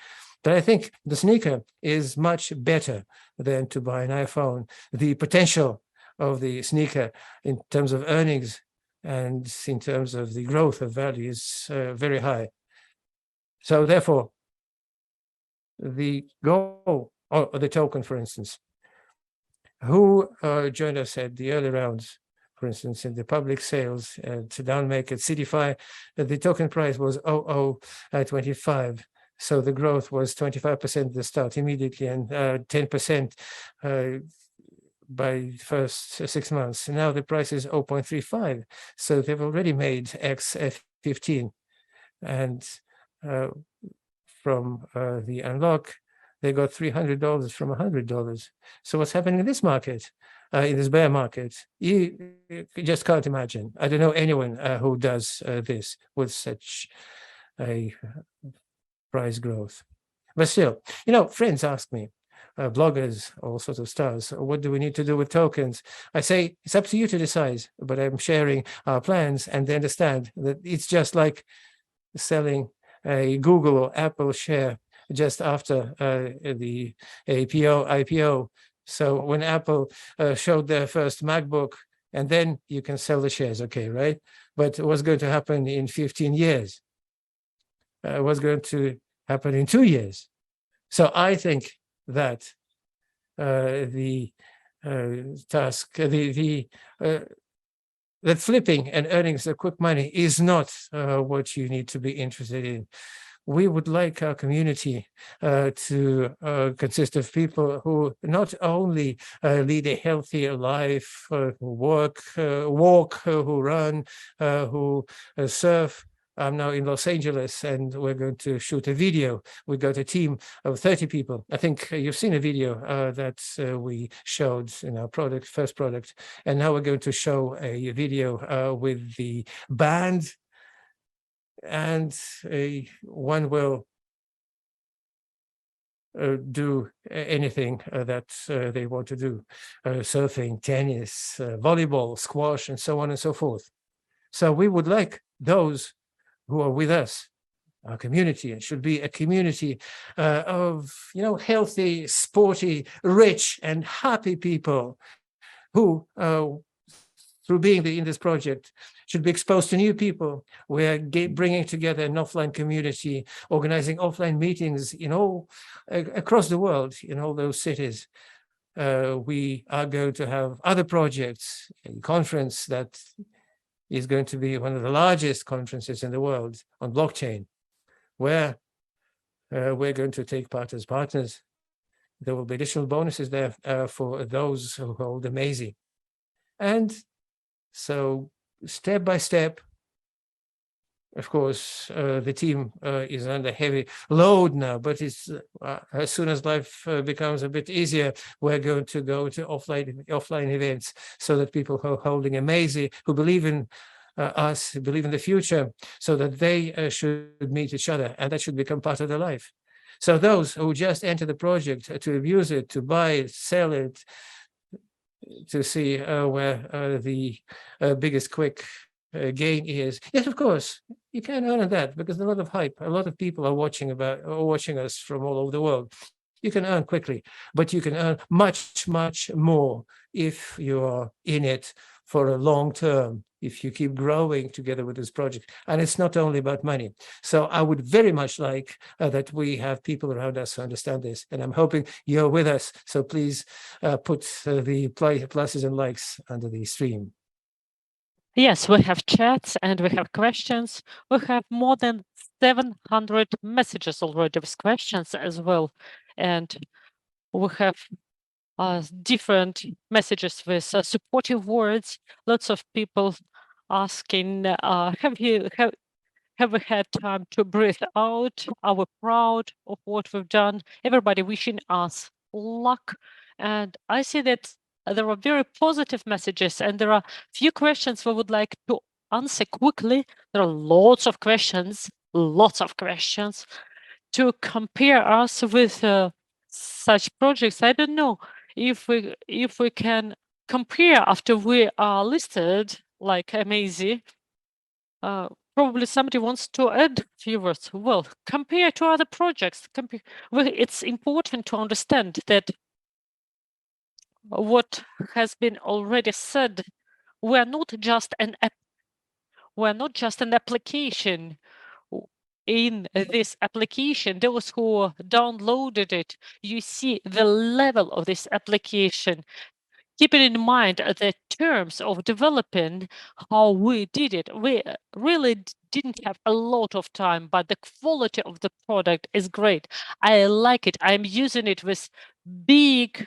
S1: But I think the sneaker is much better than to buy an iPhone. The potential of the sneaker in terms of earnings and in terms of the growth of value is very high. So therefore, the goal or the token, for instance, who joined us at the early rounds, for instance, in the public sales at downmake at CDFI, the token price was 0.0025. So the growth was 25% at the start immediately, and 10% by the first 6 months. And now the price is 0.35. So they've already made X15. And from the unlock, they got $300 from $100. So what's happening in this market, in this bear market? You just can't imagine. I don't know anyone who does this with such a price growth. But still, friends ask me, bloggers, all sorts of stars, what do we need to do with tokens? I say, it's up to you to decide, but I'm sharing our plans, and they understand that it's just like selling a Google or Apple share just after the IPO. So when Apple showed their first MacBook, and then you can sell the shares, okay, right? But what's going to happen in 15 years? What's going to happen in 2 years? So I think that the task, that flipping and earning the quick money is not what you need to be interested in. We would like our community to consist of people who not only lead a healthy life, walk, who run, who surf. I'm now in Los Angeles, and we're going to shoot a video. We got a team of 30 people. I think you've seen a video that we showed in our first product. And now we're going to show a video with the band, and one will do anything that they want to do, surfing, tennis, volleyball, squash, and so on and so forth. So we would like those who are with us, our community. It should be a community of, healthy, sporty, rich, and happy people who, through being in this project, should be exposed to new people. We're bringing together an offline community, organizing offline meetings across the world, in all those cities. We are going to have other projects, a conference that is going to be one of the largest conferences in the world on blockchain, where we're going to take part as partners. There will be additional bonuses there for those who hold Amazy. And so step by step, of course, the team is under heavy load now, but it's as soon as life becomes a bit easier, we're going to go to offline events, so that people who are holding Amazy, who believe in us, believe in the future, so that they should meet each other, and that should become part of their life. So those who just enter the project to abuse it, to buy it, sell it, to see where the biggest quick gain is. Yes, of course, You can earn that because a lot of hype, a lot of people are watching us from all over the world. You can earn quickly, but you can earn much, much more if you are in it for a long term, if you keep growing together with this project. And it's not only about money. So I would very much like that we have people around us who understand this. And I'm hoping you're with us. So please put the pluses and likes under the stream.
S2: Yes, we have chats and we have questions. We have more than 700 messages already with questions as well. And we have different messages with supportive words. Lots of people asking, have we had time to breathe out? Are we proud of what we've done? Everybody wishing us luck. And I see that there are very positive messages and there are few questions we would like to answer quickly. There are lots of questions to compare us with such projects. I don't know if we can compare after we are listed like Amazy. Probably somebody wants to add few words. Well, compare to other projects. Well, it's important to understand that what has been already said, we're not just an application. In this application, those who downloaded it, you see the level of this application. Keeping in mind the terms of developing how we did it, we really didn't have a lot of time, but the quality of the product is great. I like it. I'm using it with big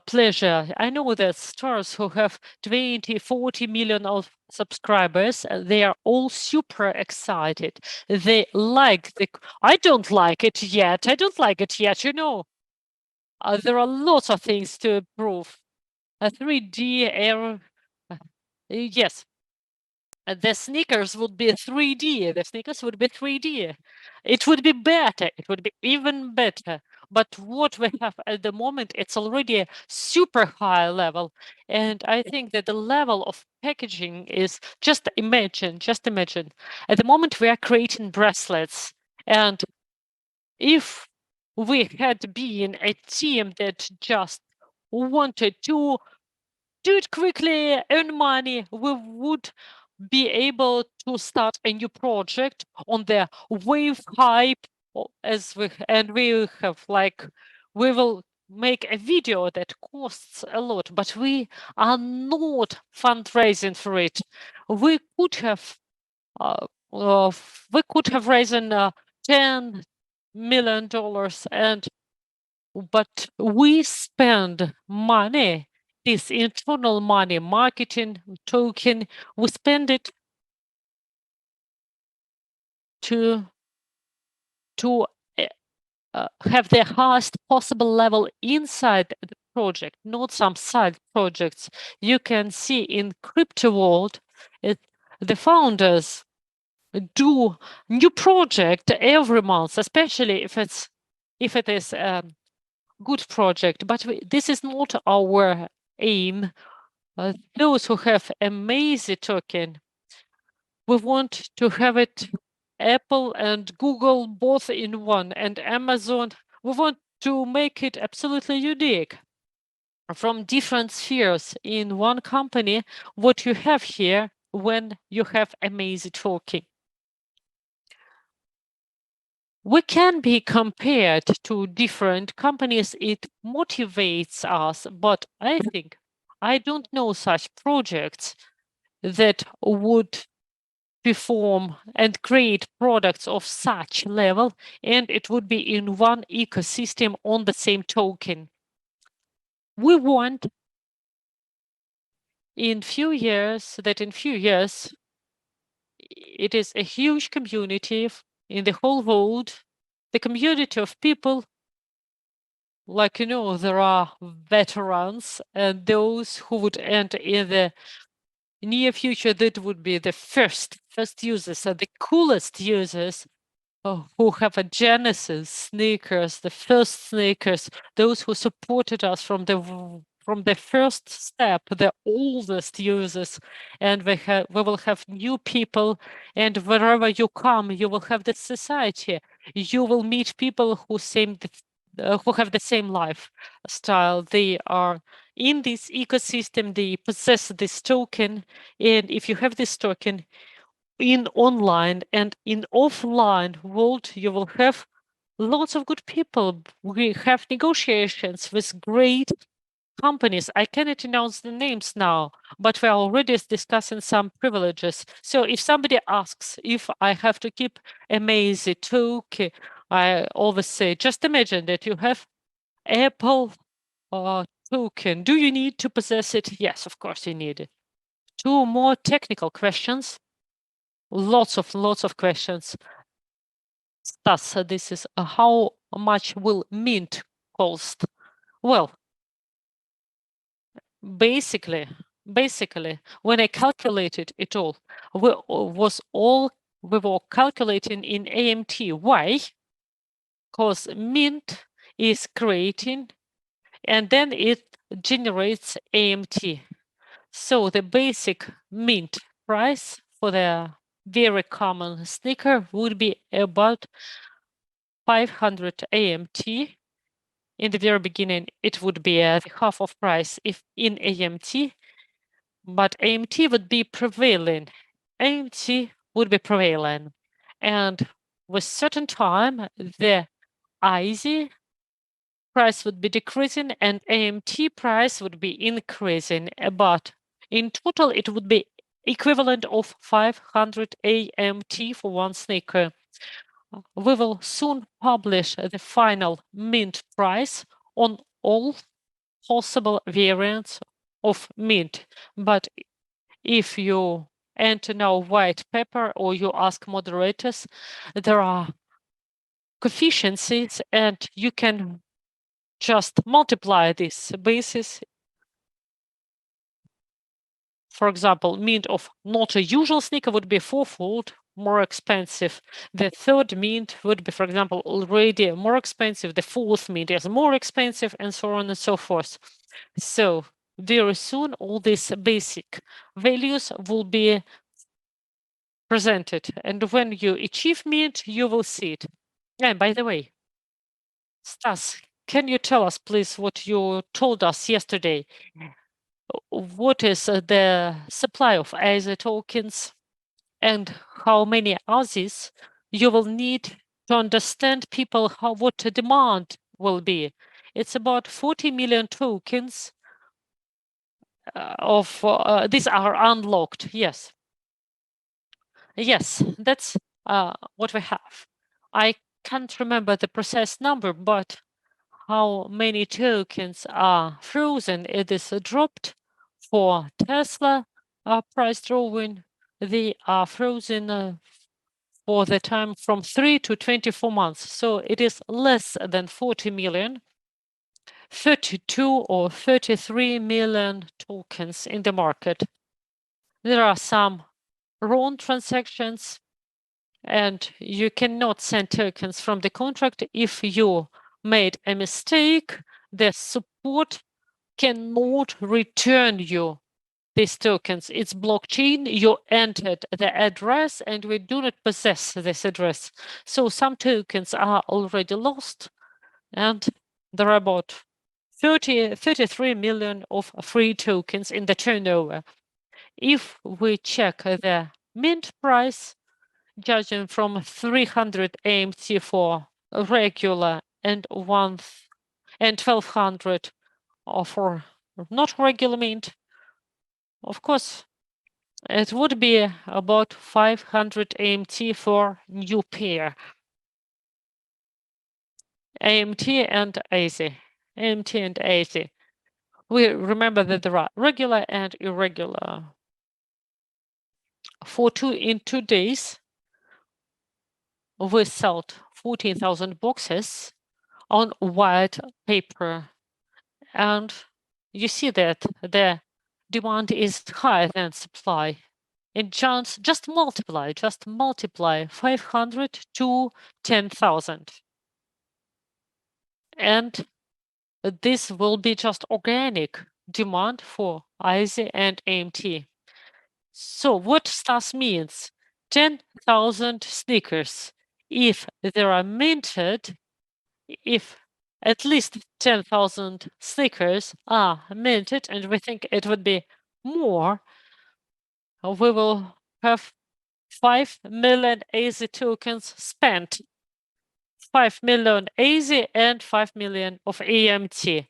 S2: pleasure. I know that stars who have 20, 40 million of subscribers, they are all super excited. They like I don't like it yet. You know. There are lots of things to improve. A 3D error. Yes. The sneakers would be 3D. The sneakers would be 3D. It would be better. It would be even better. But what we have at the moment, it's already a super high level. And I think that the level of packaging is just imagine. At the moment, we are creating bracelets. And if we had been a team that just wanted to do it quickly, earn money, we would be able to start a new project on the wave hype we have we will make a video that costs a lot, but we are not fundraising for it. We could have raised $10 million but we spend money, this internal money, marketing, token, we spend it to have the highest possible level inside the project, not some side projects. You can see in crypto world, the founders do new project every month, especially if it is good project, but this is not our aim. Those who have Amazy token, we want to have it Apple and Google both in one, and Amazon. We want to make it absolutely unique from different spheres in one company. What you have here when you have Amazy token. We can be compared to different companies. It motivates us, but I think I don't know such projects that would perform and create products of such level, and it would be in one ecosystem on the same token. We want in few years it is a huge community in the whole world, the community of people there are veterans and those who would enter in the near future. That would be the first users and the coolest users who have a Genesis sneakers, the first sneakers, those who supported us from the from the first step, the oldest users, and we will have new people, and wherever you come, you will have the society. You will meet people who have the same lifestyle. They are in this ecosystem, they possess this token, and if you have this token in online and in offline world, you will have lots of good people. We have negotiations with great companies. I cannot announce the names now, but we're already discussing some privileges. So if somebody asks if I have to keep Amazy token, I always say, just imagine that you have Apple token. Do you need to possess it? Yes, of course you need it. Two more technical questions. Lots of questions. Stas, this is how much will mint cost? Well, basically, when I calculated it all, we were calculating in AMT. Why? Because mint is creating and then it generates AMT. So the basic mint price for the very common sneaker would be about 500 AMT. In the very beginning, it would be half of price if in AMT, but AMT would be prevailing. AMT would be prevailing. And with certain time, the AZY price would be decreasing and AMT price would be increasing. But in total, it would be equivalent of 500 AMT for one sneaker. We will soon publish the final mint price on all possible variants of mint. But if you enter now white paper or you ask moderators, there are coefficients and you can just multiply this basis. For example, mint of not a usual sneaker would be fourfold more expensive. The third mint would be, for example, already more expensive. The fourth mint is more expensive, and so on and so forth. So very soon, all these basic values will be presented. And when you achieve mint, you will see it. And by the way, Stas, can you tell us, please, what you told us yesterday? What is the supply of AZY tokens and how many AZYs you will need to understand people what the demand will be? It's about 40 million tokens of these are unlocked. Yes. Yes, that's what we have. I can't remember the precise number, but how many tokens are frozen? It is dropped for Tesla price drawing. They are frozen for the time from 3 to 24 months. So it is less than 40 million, 32 or 33 million tokens in the market. There are some wrong transactions, and you cannot send tokens from the contract if you made a mistake. The support cannot return you these tokens. It's blockchain. You entered the address and we do not possess this address. So some tokens are already lost, and there are about 33 million of free tokens in the turnover. If we check the mint price, judging from 300 AMT for regular and 1200 for not regular mint, of course, it would be about 500 AMT for new pair. AMT and AZY. AMT and AZY. We remember that there are regular and irregular. In 2 days, we sold 14,000 boxes on white paper. And you see that the demand is higher than supply. And just multiply 500 to 10,000. And this will be just organic demand for AZY and AMT. So what STAS means? 10,000 sneakers. If there are minted, if at least 10,000 sneakers are minted, and we think it would be more, we will have 5 million AZY tokens spent. 5 million AZY and 5 million of AMT.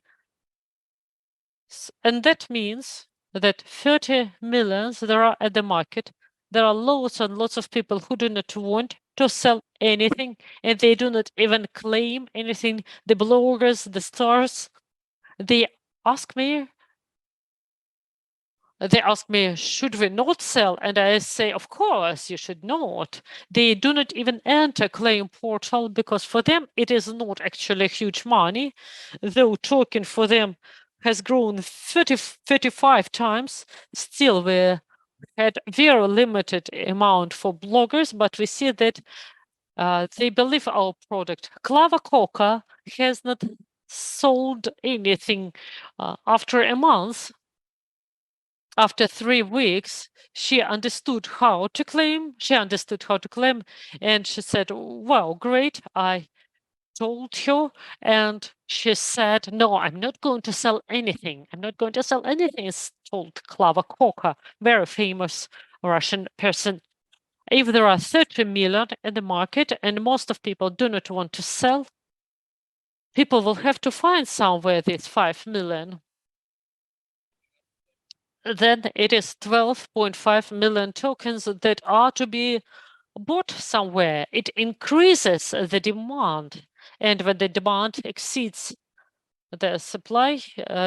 S2: And that means that 30 millions there are at the market. There are lots and lots of people who do not want to sell anything, and they do not even claim anything. The bloggers, the stars, they ask me, should we not sell? And I say, of course, you should not. They do not even enter claim portal because for them, it is not actually huge money, though token for them has grown 35 times. Still, we had very limited amount for bloggers, but we see that they believe our product. Clava Coca has not sold anything after a month. After 3 weeks, she understood how to claim. And she said, wow, great. I told her, and she said, no, I'm not going to sell anything. I'm not going to sell anything, told Klava Koka, very famous Russian person. If there are 30 million in the market and most of people do not want to sell, people will have to find somewhere these 5 million. Then it is 12.5 million tokens that are to be bought somewhere. It increases the demand. And when the demand exceeds the supply,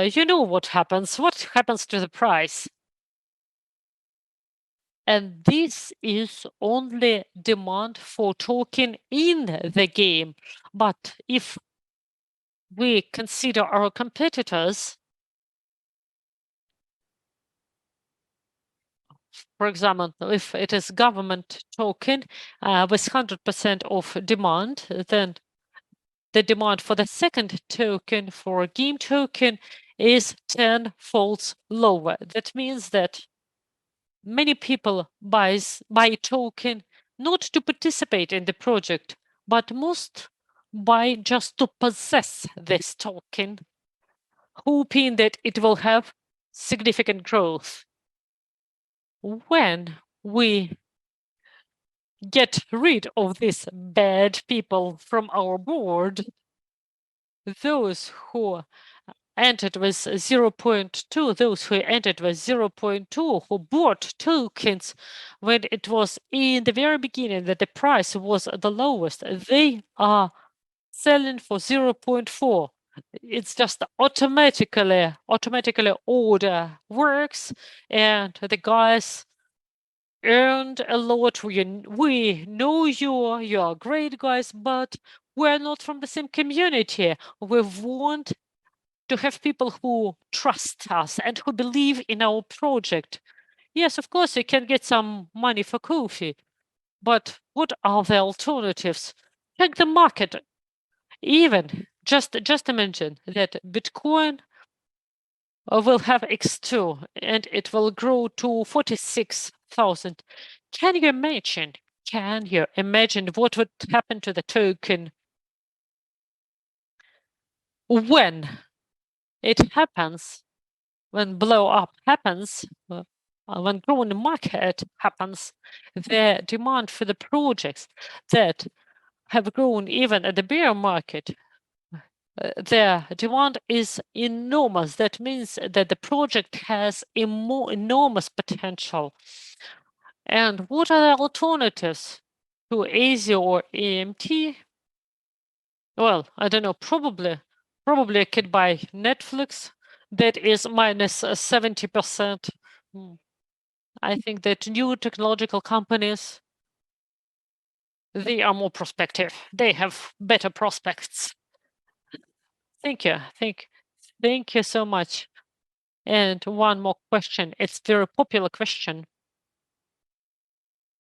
S2: you know what happens. What happens to the price? And this is only demand for token in the game. But if we consider our competitors, for example, if it is government token with 100% of demand, then the demand for the second token, for a game token, is 10 folds lower. That means that many people buy token not to participate in the project, but most buy just to possess this token, hoping that it will have significant growth. When we get rid of these bad people from our board, those who entered with 0.2, those who entered with 0.2, who bought tokens when it was in the very beginning that the price was the lowest, they are selling for 0.4. It's just automatically order works, and the guys earned a lot. We know you're great guys, but we're not from the same community. We want to have people who trust us and who believe in our project. Yes, of course, you can get some money for coffee, but what are the alternatives? Check the market. Even just imagine that Bitcoin will have X2 and it will grow to 46,000. Can you imagine? Can you imagine what would happen to the token when it happens? When blow up happens, when growing market happens, the demand for the projects that have grown even at the bear market, their demand is enormous. That means that the project has enormous potential. And what are the alternatives to AZY or AMT? Well, I don't know, probably I could buy Netflix. That is minus 70%. I think that new technological companies, they are more prospective. They have better prospects. Thank you. Thank you so much. And one more question. It's a very popular question.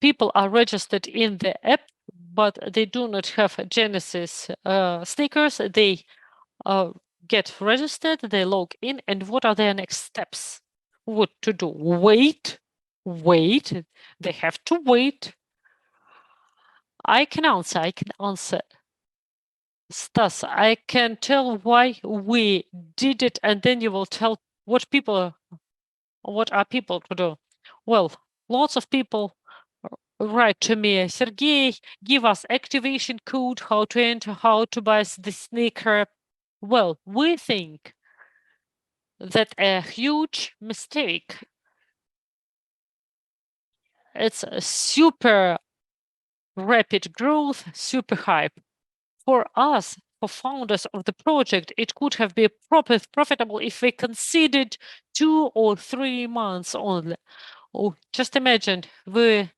S2: People are registered in the app, but they do not have Genesis stickers. They get registered, they log in, and what are their next steps? What to do? Wait. They have to wait. I can answer. Stas, I can tell why we did it, and then you will tell what are people to do. Well, lots of people write to me, Sergey, give us activation code, how to enter, how to buy the sneaker. Well, we think that a huge mistake. It's a super rapid growth, super hype. For us, for founders of the project, it could have been profitable if we considered 2 or 3 months only. Oh, just imagine we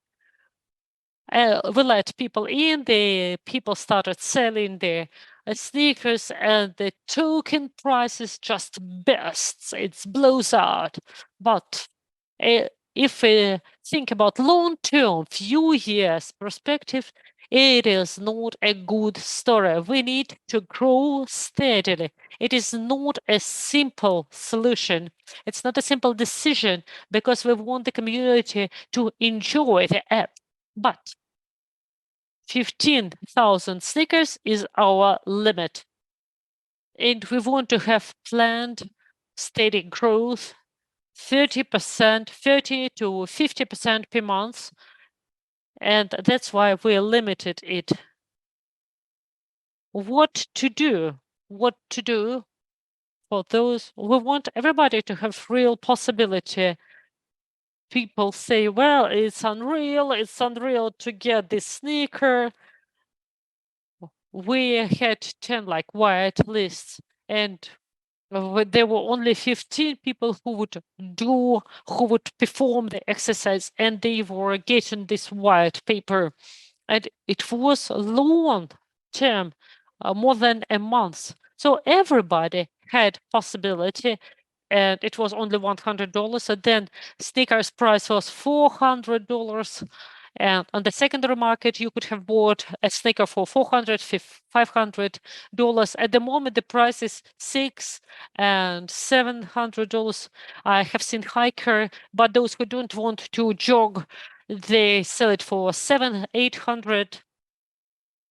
S2: let people in, the people started selling their sneakers, and the token prices just bursts, it blows out. But if we think about long-term, few years perspective, it is not a good story. We need to grow steadily. It is not a simple solution. It's not a simple decision because we want the community to enjoy the app. But 15,000 sneakers is our limit. And we want to have planned steady growth, 30%, 30 to 50% per month. And that's why we limited it. What to do? What to do for those? We want everybody to have real possibility. People say, well, it's unreal to get this sneaker. We had 10 like white lists, and there were only 15 people who would perform the exercise, and they were getting this white paper. And it was a long term, more than a month. So everybody had possibility, and it was only $100. And then sneakers price was $400. And on the secondary market, you could have bought a sneaker for $400, $500. At the moment, the price is $600 and $700. I have seen hiker, but those who don't want to jog, they sell it for $700, $800.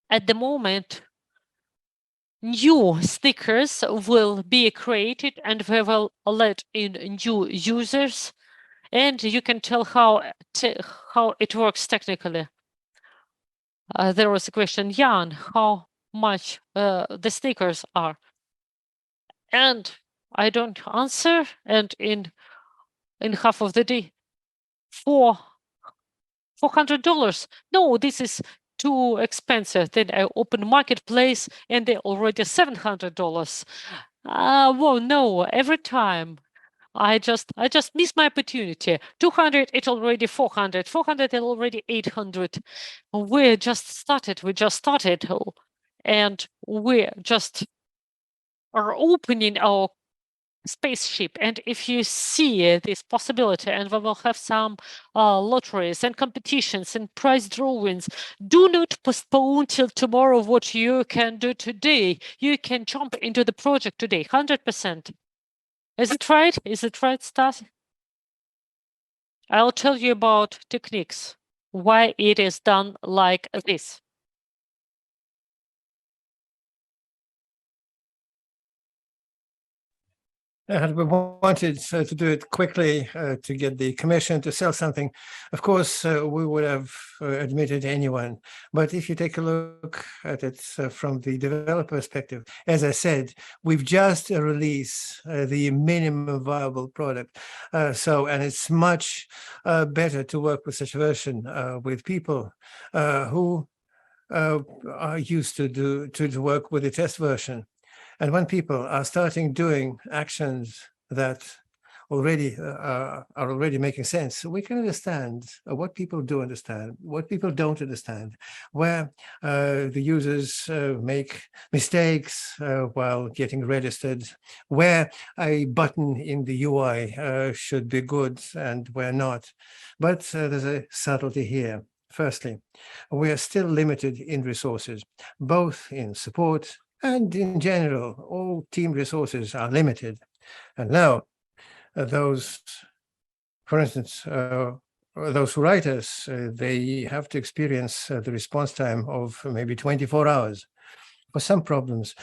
S2: At the moment, new sneakers will be created, and we will let in new users, and you can tell how it works technically. There was a question, Jan, how much the sneakers are? And I don't answer, and in half of the day, $400. No, this is too expensive. Then I open marketplace and they're already $700. Well, no, every time I just miss my opportunity. 200, it's already 400. 400, it's already 800. We just started. And we just are opening our spaceship. And if you see this possibility, and we will have some lotteries and competitions and prize drawings, do not postpone till tomorrow what you can do today. You can jump into the project today, 100%. Is it right? Is it right, Stas? I'll tell you about techniques, why it is done like this.
S1: And we wanted to do it quickly to get the commission to sell something. Of course, we would have admitted anyone. But if you take a look at it from the developer perspective, as I said, we've just released the minimum viable product. And it's much better to work with such a version with people who are used to work with the test version. And when people are starting doing actions that are already making sense, we can understand what people do understand, what people don't understand, where the users make mistakes while getting registered, where a button in the UI should be good and where not. But there's a subtlety here. Firstly, we are still limited in resources, both in support And in general, all team resources are limited. And now those, for instance, those writers, they have to experience the response time of maybe 24 hours. For some problems,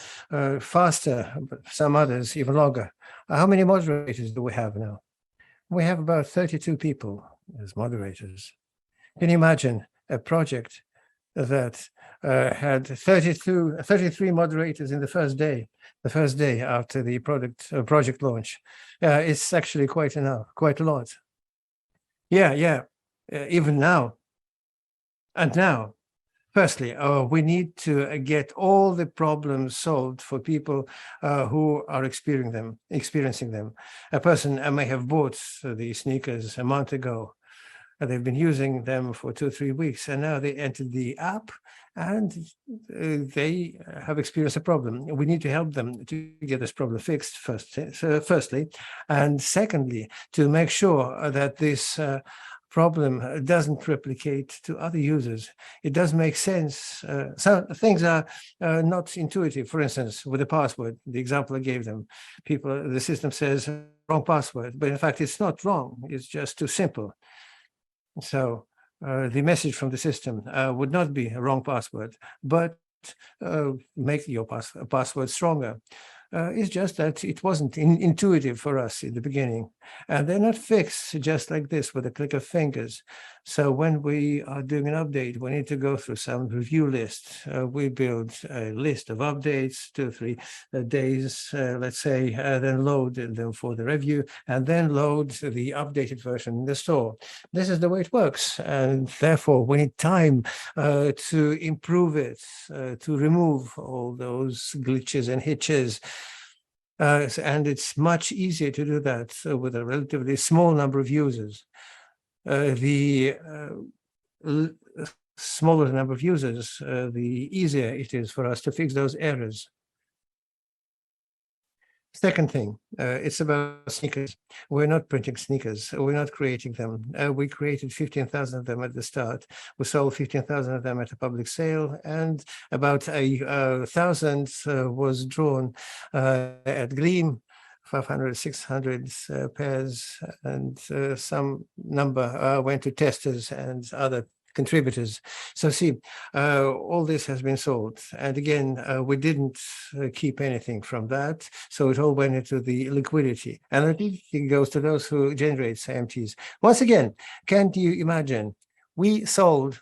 S1: faster, but some others even longer. How many moderators do we have now? We have about 32 people as moderators. Can you imagine a project that had 33 moderators in the first day after the project launch? It's actually quite a lot. Yeah. Even now. And now, firstly, we need to get all the problems solved for people who are experiencing them. A person may have bought the sneakers a month ago. They've been using them for 2 or 3 weeks, and now they entered the app and they have experienced a problem. We need to help them to get this problem fixed firstly, and secondly, to make sure that this problem doesn't replicate to other users. It does make sense. Some things are not intuitive. For instance, with the password, the example I gave them, the system says wrong password, but in fact, it's not wrong. It's just too simple. So the message from the system would not be a wrong password, but make your password stronger. It's just that it wasn't intuitive for us in the beginning. And they're not fixed just like this with a click of fingers. So when we are doing an update, we need to go through some review list. We build a list of updates, 2 or 3 days, let's say, then load them for the review, and then load the updated version in the store. This is the way it works. And therefore, we need time to improve it, to remove all those glitches and hitches. And it's much easier to do that with a relatively small number of users. The smaller the number of users, the easier it is for us to fix those errors. Second thing, it's about sneakers. We're not printing sneakers. We're not creating them. We created 15,000 of them at the start. We sold 15,000 of them at a public sale, and about 1,000 was drawn at Gleam, 500, 600 pairs, and some number went to testers and other contributors. So see, all this has been sold. And again, we didn't keep anything from that. So it all went into the liquidity. And the liquidity goes to those who generate AMTs. Once again, can't you imagine? We sold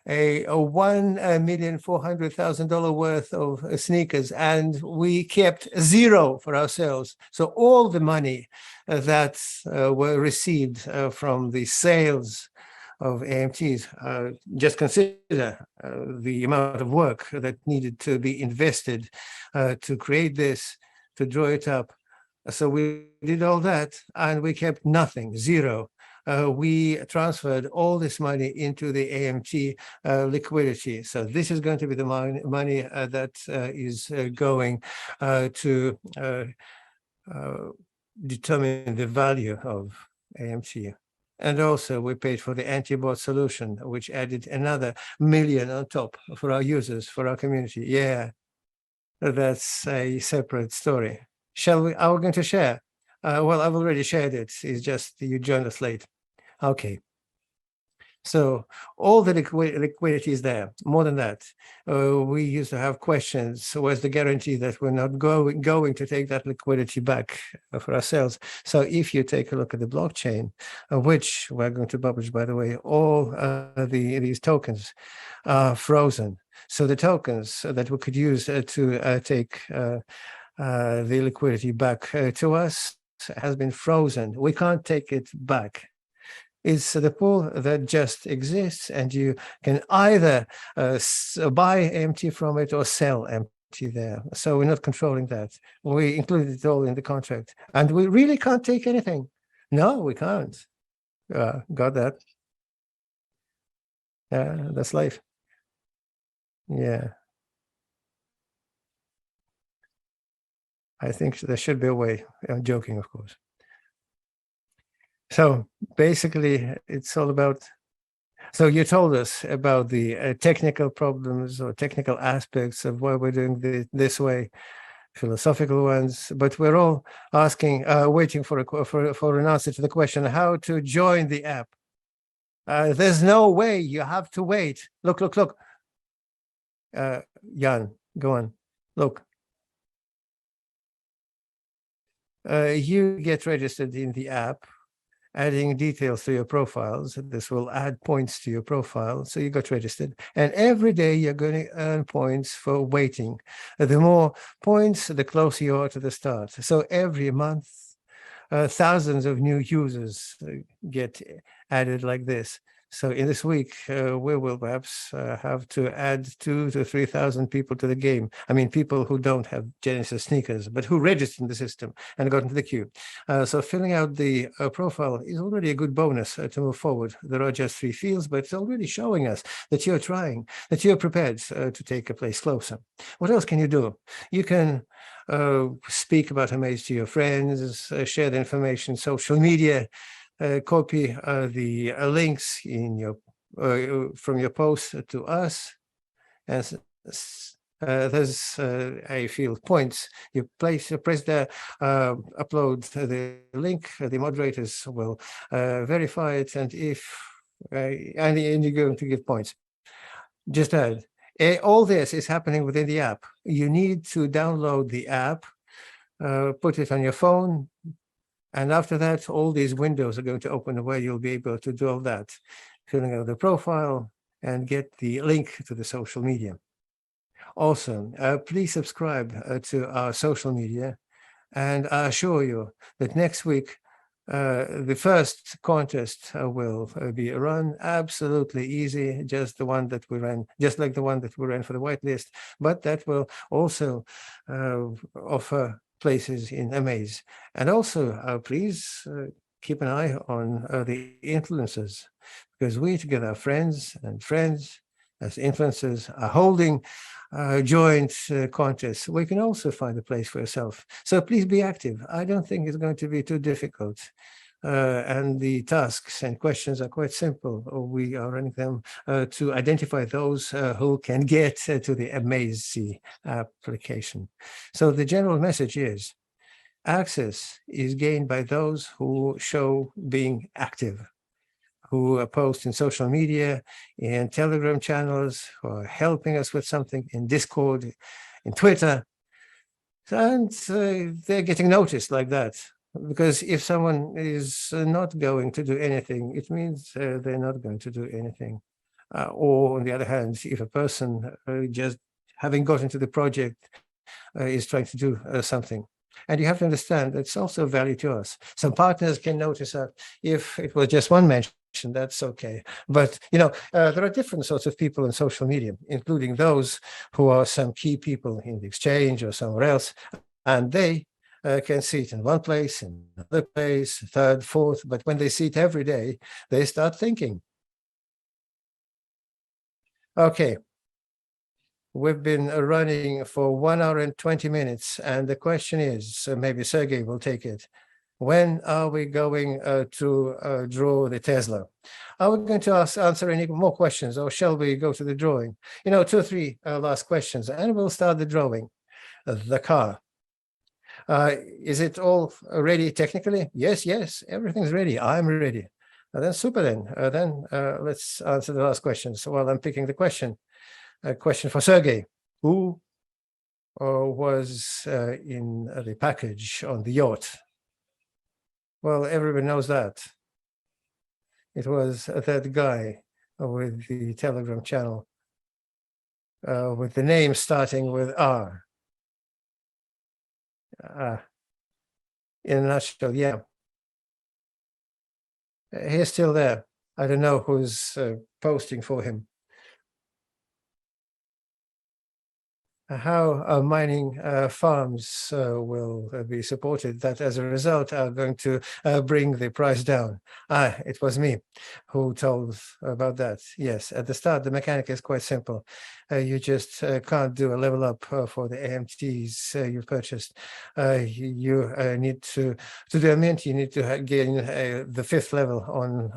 S1: a $1,400,000 worth of sneakers, and we kept zero for ourselves. So all the money that were received from the sales of AMTs, just consider the amount of work that needed to be invested to create this, to draw it up. So we did all that and we kept nothing, zero. We transferred all this money into the AMT liquidity. So this is going to be the money that is going to determine the value of AMT. And also we paid for the anti-bot solution, which added another million on top for our users, for our community. Yeah, that's a separate story. Are we going to share? Well, I've already shared it. It's just you joined us late. Okay. So all the liquidity is there. More than that, we used to have questions. So where's the guarantee that we're not going to take that liquidity back for ourselves? So if you take a look at the blockchain, which we're going to publish, by the way, all these tokens are frozen. So the tokens that we could use to take the liquidity back to us has been frozen. We can't take it back. It's the pool that just exists, and you can either buy AMT from it or sell AMT there. So we're not controlling that. We included it all in the contract, and we really can't take anything. No, we can't. Got that? That's life. Yeah. I think there should be a way. I'm joking, of course. So basically, it's all about So you told us about the technical problems or technical aspects of why we're doing this way, philosophical ones, but we're all asking, waiting for an answer to the question, how to join the app. There's no way, you have to wait. Look. Jan, go on. Look. You get registered in the app, adding details to your profiles. This will add points to your profile. So you got registered. And every day you're going to earn points for waiting. The more points, the closer you are to the start. So every month, thousands of new users get added like this. So in this week, we will perhaps have to add 2,000 to 3,000 people to the game. I mean, people who don't have Genesis sneakers, but who registered in the system and got into the queue. So filling out the profile is already a good bonus to move forward. There are just 3 fields, but it's already showing us that you're trying, that you're prepared to take a place closer. What else can you do? You can speak about Amazy to your friends, share the information, social media, copy the links in your from your post to us, and there's a field points. You press the upload the link. The moderators will verify it, and if and you're going to give points. Just add. All this is happening within the app. You need to download the app, put it on your phone, and after that, all these windows are going to open where you'll be able to do all that, filling out the profile and get the link to the social media. Also, please subscribe to our social media, and I assure you that next week, the first contest will be run absolutely easy, just the one that we ran, just like the one that we ran for the whitelist, but that will also offer places in Amazy. And also, please keep an eye on the influencers, because we together, friends as influencers, are holding joint contests. We can also find a place for yourself. So please be active. I don't think it's going to be too difficult. And the tasks and questions are quite simple. We are running them to identify those who can get to the Amazy application. So the general message is, access is gained by those who show being active, who post in social media, in Telegram channels, who are helping us with something in Discord, in Twitter. And they're getting noticed like that. Because if someone is not going to do anything, it means they're not going to do anything. Or on the other hand, if a person just having got into the project is trying to do something. And you have to understand that's also of value to us. Some partners can notice that if it was just one mention, that's okay. But, you know, there are different sorts of people in social media, including those who are some key people in the exchange or somewhere else, and they can see it in one place, in another place, third, fourth, but when they see it every day, they start thinking. Okay. We've been running for 1 hour and 20 minutes, and the question is, maybe Sergey will take it. When are we going to draw the Tesla? Are we going to answer any more questions, or shall we go to the drawing? You know, 2 or 3 last questions, and we'll start the drawing. The car. Is it all ready technically? Yes, everything's ready. I'm ready. Then super then. Let's answer the last questions while I'm picking the question. A question for Sergey. Who was in the package on the yacht? Well, everybody knows that. It was that guy with the Telegram channel with the name starting with R. In a nutshell, yeah. He's still there. I don't know who's posting for him. How mining farms will be supported that as a result are going to bring the price down. It was me who told about that. Yes, at the start, the mechanic is quite simple. You just can't do a level up for the AMTs you purchased. You need to do a mint, you need to gain the 5th level on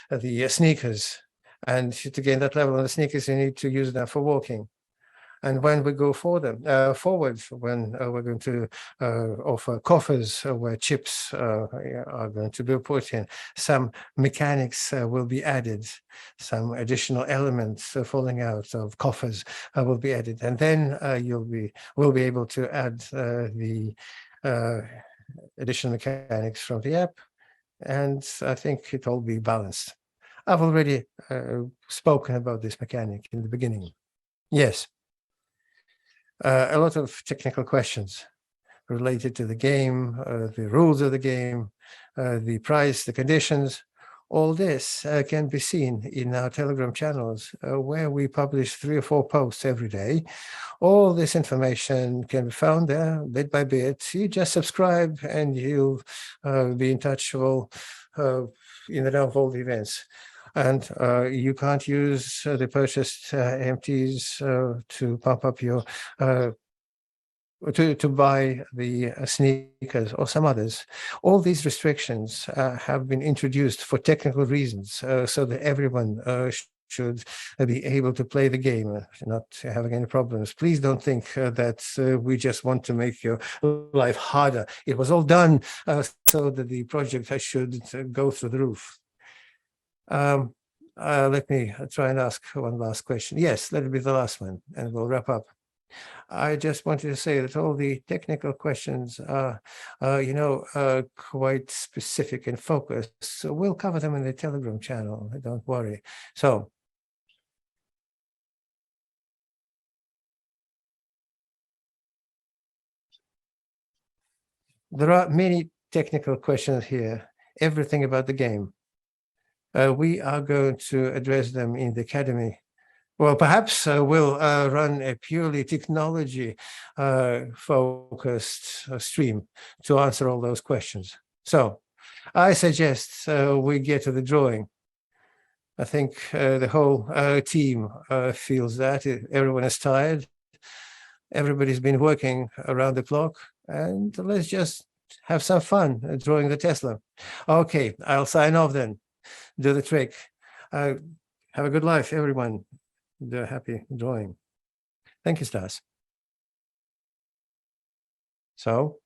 S1: the sneakers. And to gain that level on the sneakers, you need to use them for walking. And when we go forward, when we're going to offer coffers where chips are going to be put in, some mechanics will be added, some additional elements falling out of coffers will be added, and then we'll be able to add the additional mechanics from the app, and I think it will be balanced. I've already spoken about this mechanic in the beginning. Yes. A lot of technical questions related to the game, the rules of the game, the price, the conditions. All this can be seen in our Telegram channels, where we publish 3 or 4 posts every day. All this information can be found there bit by bit. You just subscribe and you'll be in touch in the know of all the events. And you can't use the purchased AMTs to pump up your to buy the sneakers or some others. All these restrictions have been introduced for technical reasons, so that everyone should be able to play the game, not having any problems. Please don't think that we just want to make your life harder. It was all done so that the project should go through the roof. Let me try and ask one last question. Yes, let it be the last one, and we'll wrap up. I just wanted to say that all the technical questions are, quite specific and focused. So we'll cover them in the Telegram channel. Don't worry. So there are many technical questions here, everything about the game. We are going to address them in the Academy. Well, perhaps we'll run a purely technology focused stream to answer all those questions. So I suggest we get to the drawing. I think the whole team feels that. Everyone is tired. Everybody's been working around the clock, and let's just have some fun drawing the Tesla. Okay, I'll sign off then. Do the trick. Have a good life, everyone. The happy drawing. Thank you, Stas. So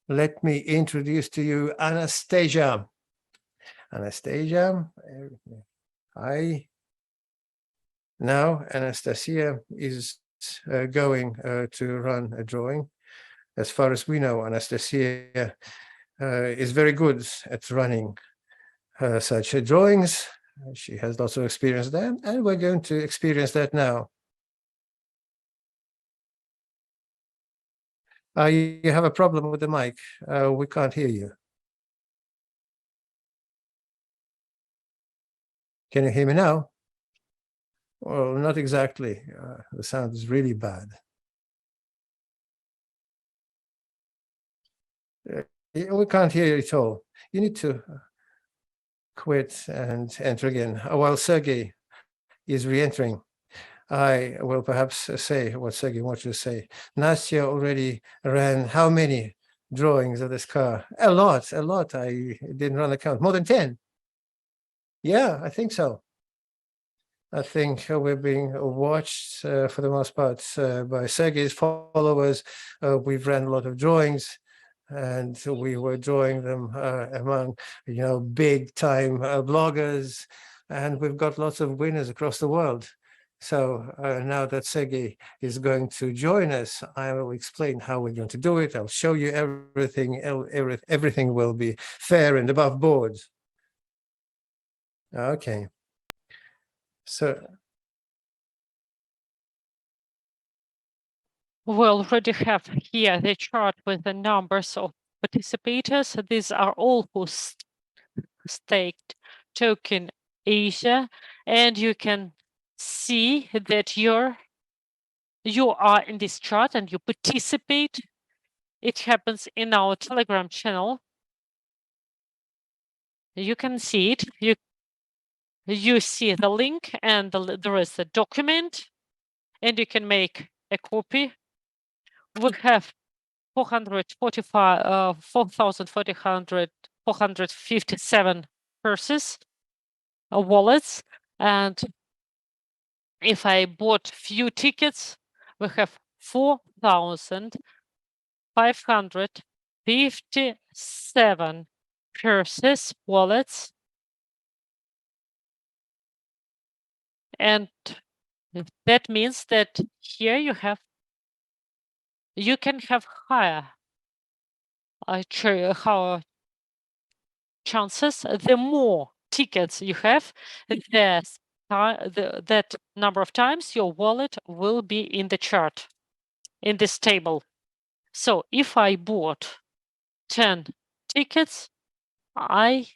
S1: let me introduce to you Anastasia. Anastasia, hi. Now Anastasia is going to run a drawing. As far as we know, Anastasia is very good at running such drawings. She has lots of experience there, and we're going to experience that now. You have a problem with the mic. We can't hear you. Can you hear me now? Well, not exactly. The sound is really bad. We can't hear you at all. You need to quit and enter again. While Sergey is re-entering, I will perhaps say what Sergey wants to say. Nastya already ran how many drawings of this car? A lot. I didn't run a count. More than 10. Yeah, I think so. I think we're being watched for the most part by Sergey's followers. We've ran a lot of drawings, and we were drawing them among, big time bloggers, and we've got lots of winners across the world. So now that Sergey is going to join us, I will explain how we're going to do it. I'll show you everything. Everything will be fair and above board. Okay. So
S2: We already have here the chart with the numbers of participators. These are all who staked token Asia, and you can see that you are in this chart and you participate. It happens in our Telegram channel. You can see it. You see the link, and there is a document, and you can make a copy. We have 4,457 purses. wallets. And if I bought few tickets, we have 4,557 purses, wallets. And that means that here you can have higher chances. The more tickets you have, that number of times your wallet will be in the chart, in this table. So if I bought 10 tickets, I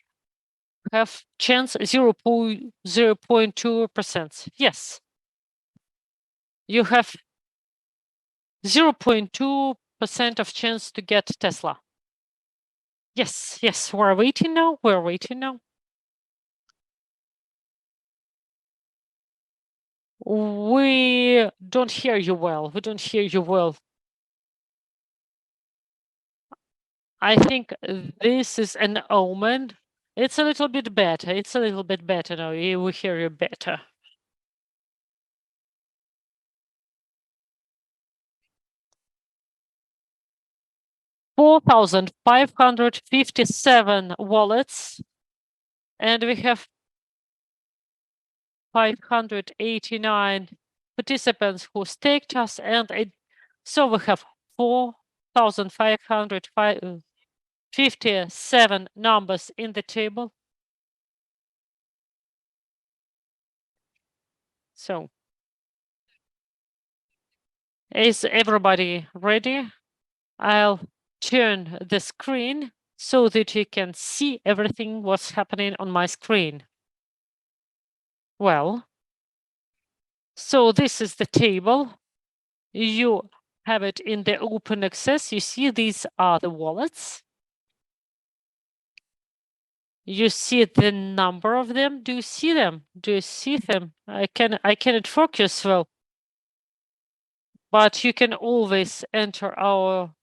S2: have chance 0.2%. Yes, you have 0.2% of chance to get Tesla. Yes, we're waiting now. We don't hear you well. I think this is an omen. It's a little bit better. Now. We hear you better. $4,557 wallets, and we have 589 participants who staked us, and so we have 4,557 numbers in the table. So, is everybody ready? I'll turn the screen so that you can see everything what's happening on my screen. Well, so this is the table. You have it in the open access. You see these are the wallets. You see the number of them. Do you see them? I cannot focus well, but you can always enter our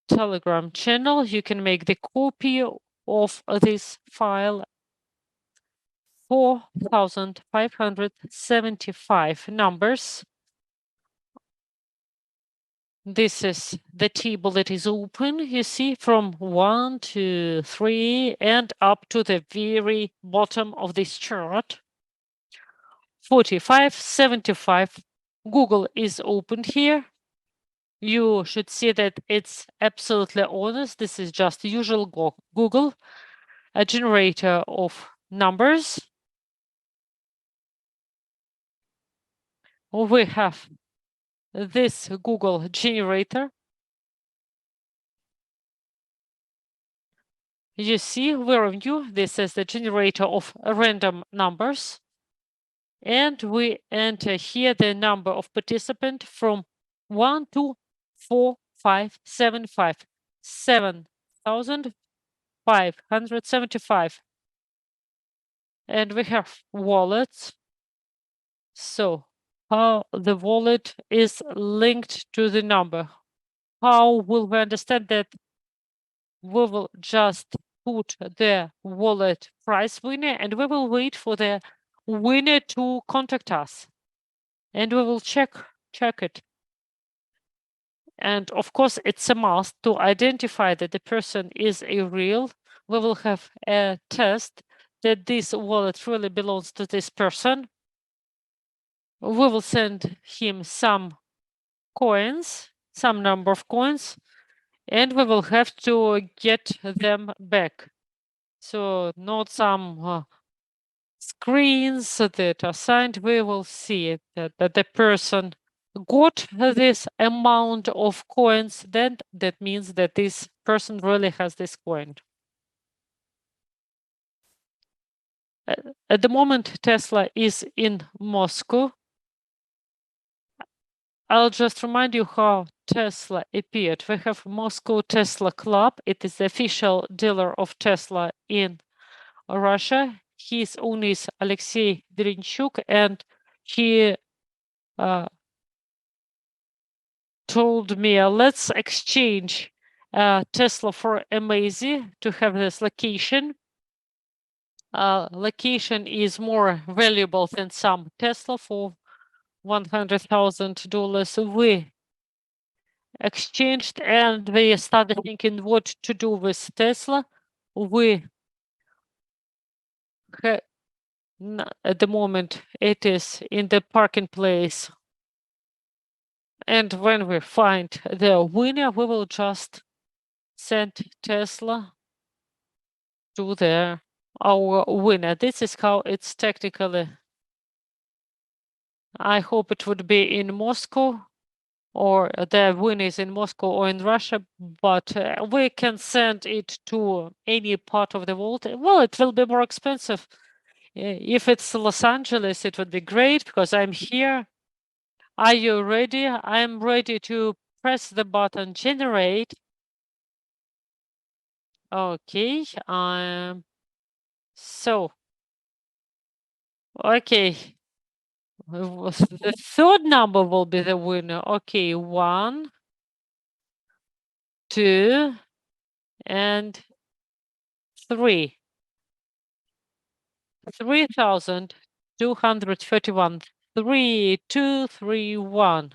S2: Telegram channel. You can make the copy of this file. 4,575 numbers. This is the table that is open, you see, from 1 to 3 and up to the very bottom of this chart. 4575. Google is opened here. You should see that it's absolutely honest. This is just usual Google, a generator of numbers. We have this Google generator. You see, we're new. This is the generator of random numbers. And we enter here the number of participants from 1 to 4,575. 7,575. And we have wallets. So how the wallet is linked to the number. How will we understand that? We will just put the wallet prize winner and we will wait for the winner to contact us. And we will check it. And of course, it's a must to identify that the person is a real. We will have a test that this wallet really belongs to this person. We will send him some coins, some number of coins, and we will have to get them back. So not some screens that are signed. We will see that the person got this amount of coins, then that means that this person really has this coin. At the moment, Tesla is in Moscow. I'll just remind you how Tesla appeared. We have Moscow Tesla Club. It is the official dealer of Tesla in Russia. His owner is Alexei Drinchuk, and he told me, let's exchange Tesla for Amazy to have this location. location is more valuable than some Tesla for $100,000. We exchanged and we started thinking what to do with Tesla. We at the moment it is in the parking place, and when we find the winner, we will just send Tesla to our winner. This is how it's technically. I hope it would be in Moscow, or the winner is in Moscow or in Russia, but we can send it to any part of the world. Well, it will be more expensive. If it's Los Angeles, it would be great because I'm here. Are you ready? I'm ready to press the button generate. Okay. So, okay. The third number will be the winner. Okay, 1, 2, and 3. 3,231. 3231.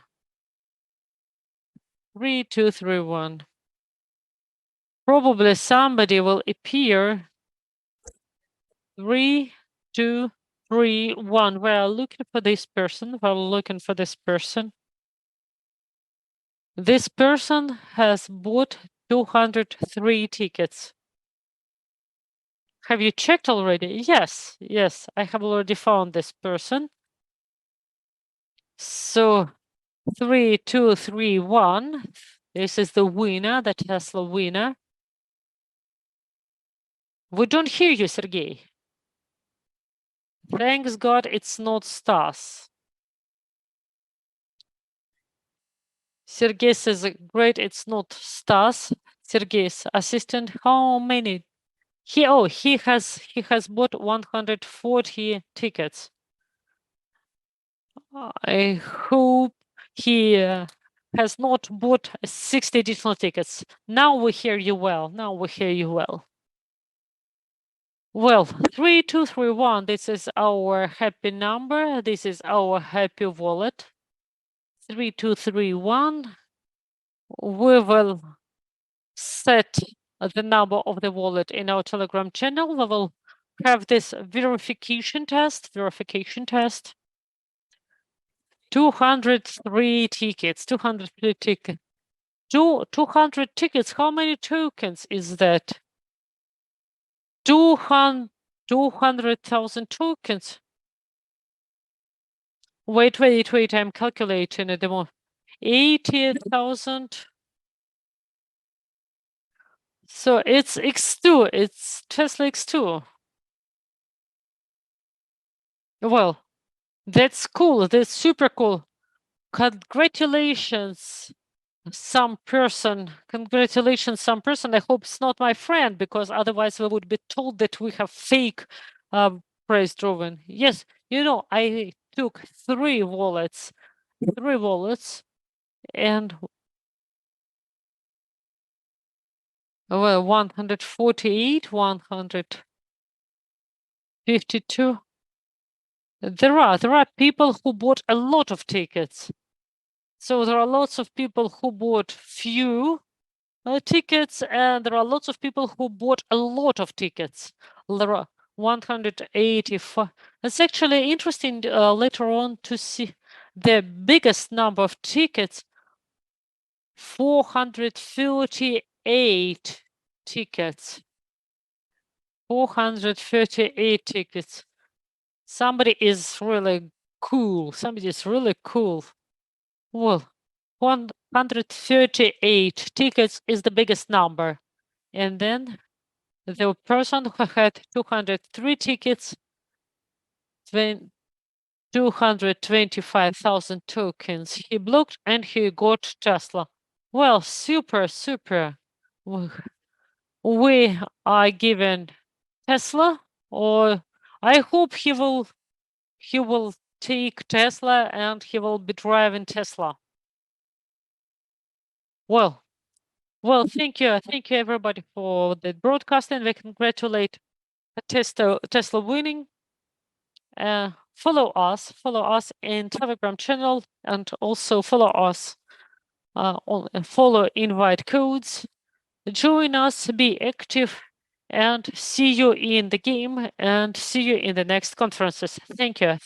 S2: 3231. Probably somebody will appear. 3231. We're looking for this person. We're looking for this person. This person has bought 203 tickets. Have you checked already? Yes, yes, I have already found this person. So 3231. This is the winner, the Tesla winner. We don't hear you, Sergey. Thanks God it's not Stas. Sergey says, great, it's not Stas. Sergey's assistant, how many? He has bought 140 tickets. I hope he has not bought 60 additional tickets. Now we hear you well. Now we hear you well. Well, 3231, this is our happy number. This is our happy wallet. 3231. We will set the number of the wallet in our Telegram channel. We will have this verification test. 203 tickets, 203 tickets. 200 tickets. How many tokens is that? 200,000 tokens. Wait, I'm calculating at the moment. 80,000. So it's X2, it's Tesla X2. Well, that's cool, that's super cool. Congratulations, some person. Congratulations, some person. I hope it's not my friend, because otherwise we would be told that we have fake price driven. Yes, I took 3 wallets, and well, 148, 152. There are people who bought a lot of tickets. So there are lots of people who bought few tickets, and there are lots of people who bought a lot of tickets. There are 185. It's actually interesting later on to see the biggest number of tickets. 438 tickets. 438 tickets. Somebody is really cool. Somebody is really cool. Well, 138 tickets is the biggest number. And then the person who had 203 tickets, 225,000 tokens, he blocked and he got Tesla. Well, super. We are given Tesla, or I hope he will take Tesla and he will be driving Tesla. Well, thank you everybody for the broadcast, and we congratulate Tesla winning. Follow us in Telegram channel, and also follow us follow invite codes. Join us, be active, and see you in the game, and see you in the next conferences. Thank you,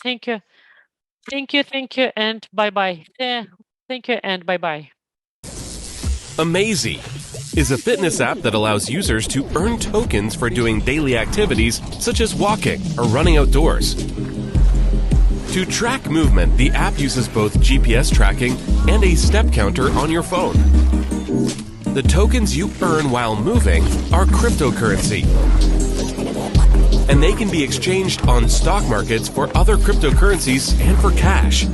S2: and bye-bye. Thank you, and bye-bye.
S3: Amazy is a fitness app that allows users to earn tokens for doing daily activities such as walking or running outdoors. To track movement, the app uses both GPS tracking and a step counter on your phone. The tokens you earn while moving are cryptocurrency, and they can be exchanged on stock markets for other cryptocurrencies and for cash.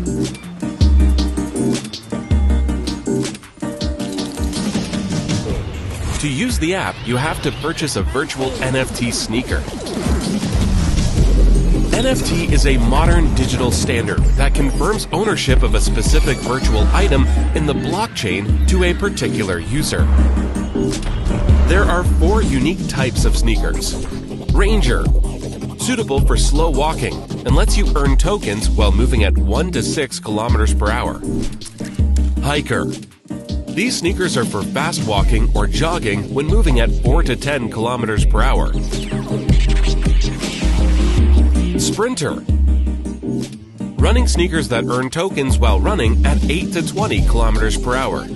S3: To use the app, you have to purchase a virtual NFT sneaker. NFT is a modern digital standard that confirms ownership of a specific virtual item in the blockchain to a particular user. There are 4 unique types of sneakers. Ranger, suitable for slow walking and lets you earn tokens while moving at 1 to 6 kilometers per hour. Hiker. These sneakers are for fast walking or jogging when moving at 4 to 10 kilometers per hour. Sprinter. Running sneakers that earn tokens while running at 8 to 20 kilometers per hour.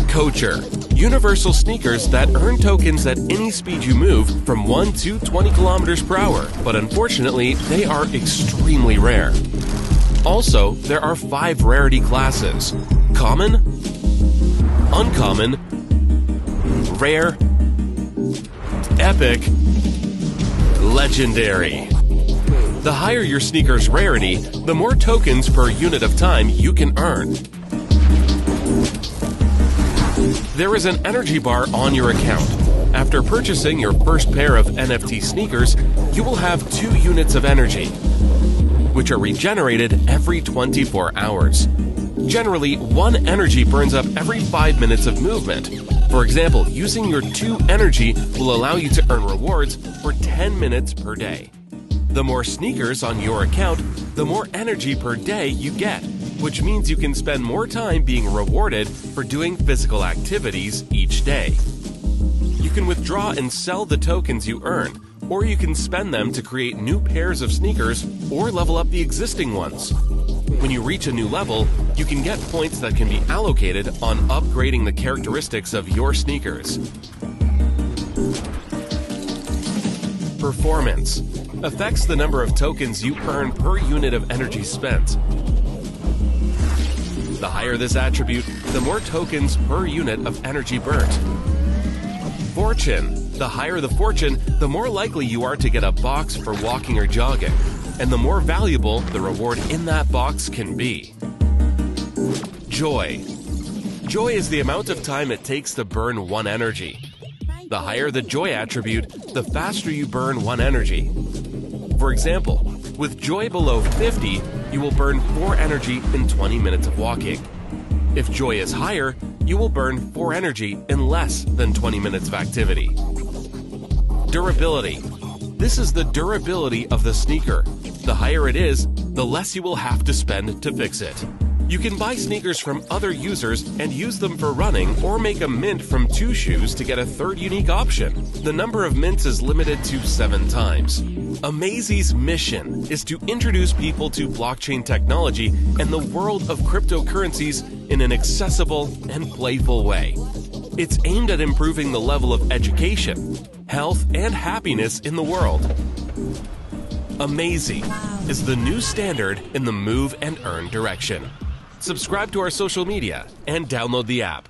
S3: Coacher. Universal sneakers that earn tokens at any speed you move from 1 to 20 kilometers per hour, but unfortunately, they are extremely rare. Also, there are 5 rarity classes: common, uncommon, rare, epic, legendary. The higher your sneaker's rarity, the more tokens per unit of time you can earn. There is an energy bar on your account. After purchasing your first pair of NFT sneakers, you will have 2 units of energy, which are regenerated every 24 hours. Generally, 1 energy burns up every 5 minutes of movement. For example, using your 2 energy will allow you to earn rewards for 10 minutes per day. The more sneakers on your account, the more energy per day you get, which means you can spend more time being rewarded for doing physical activities each day. You can withdraw and sell the tokens you earn, or you can spend them to create new pairs of sneakers or level up the existing ones. When you reach a new level, you can get points that can be allocated on upgrading the characteristics of your sneakers. Performance affects the number of tokens you earn per unit of energy spent. The higher this attribute, the more tokens per unit of energy burnt. Fortune. The higher the fortune, the more likely you are to get a box for walking or jogging, and the more valuable the reward in that box can be. Joy. Joy is the amount of time it takes to burn 1 energy. The higher the joy attribute, the faster you burn 1 energy. For example, with joy below 50, you will burn 4 energy in 20 minutes of walking. If joy is higher, you will burn 4 energy in less than 20 minutes of activity. Durability. This is the durability of the sneaker. The higher it is, the less you will have to spend to fix it. You can buy sneakers from other users and use them for running, or make a mint from 2 shoes to get a 3rd unique option. The number of mints is limited to 7 times. Amazy's mission is to introduce people to blockchain technology and the world of cryptocurrencies in an accessible and playful way. It's aimed at improving the level of education, health, and happiness in the world. Amazy is the new standard in the move and earn direction. Subscribe to our social media and download the app.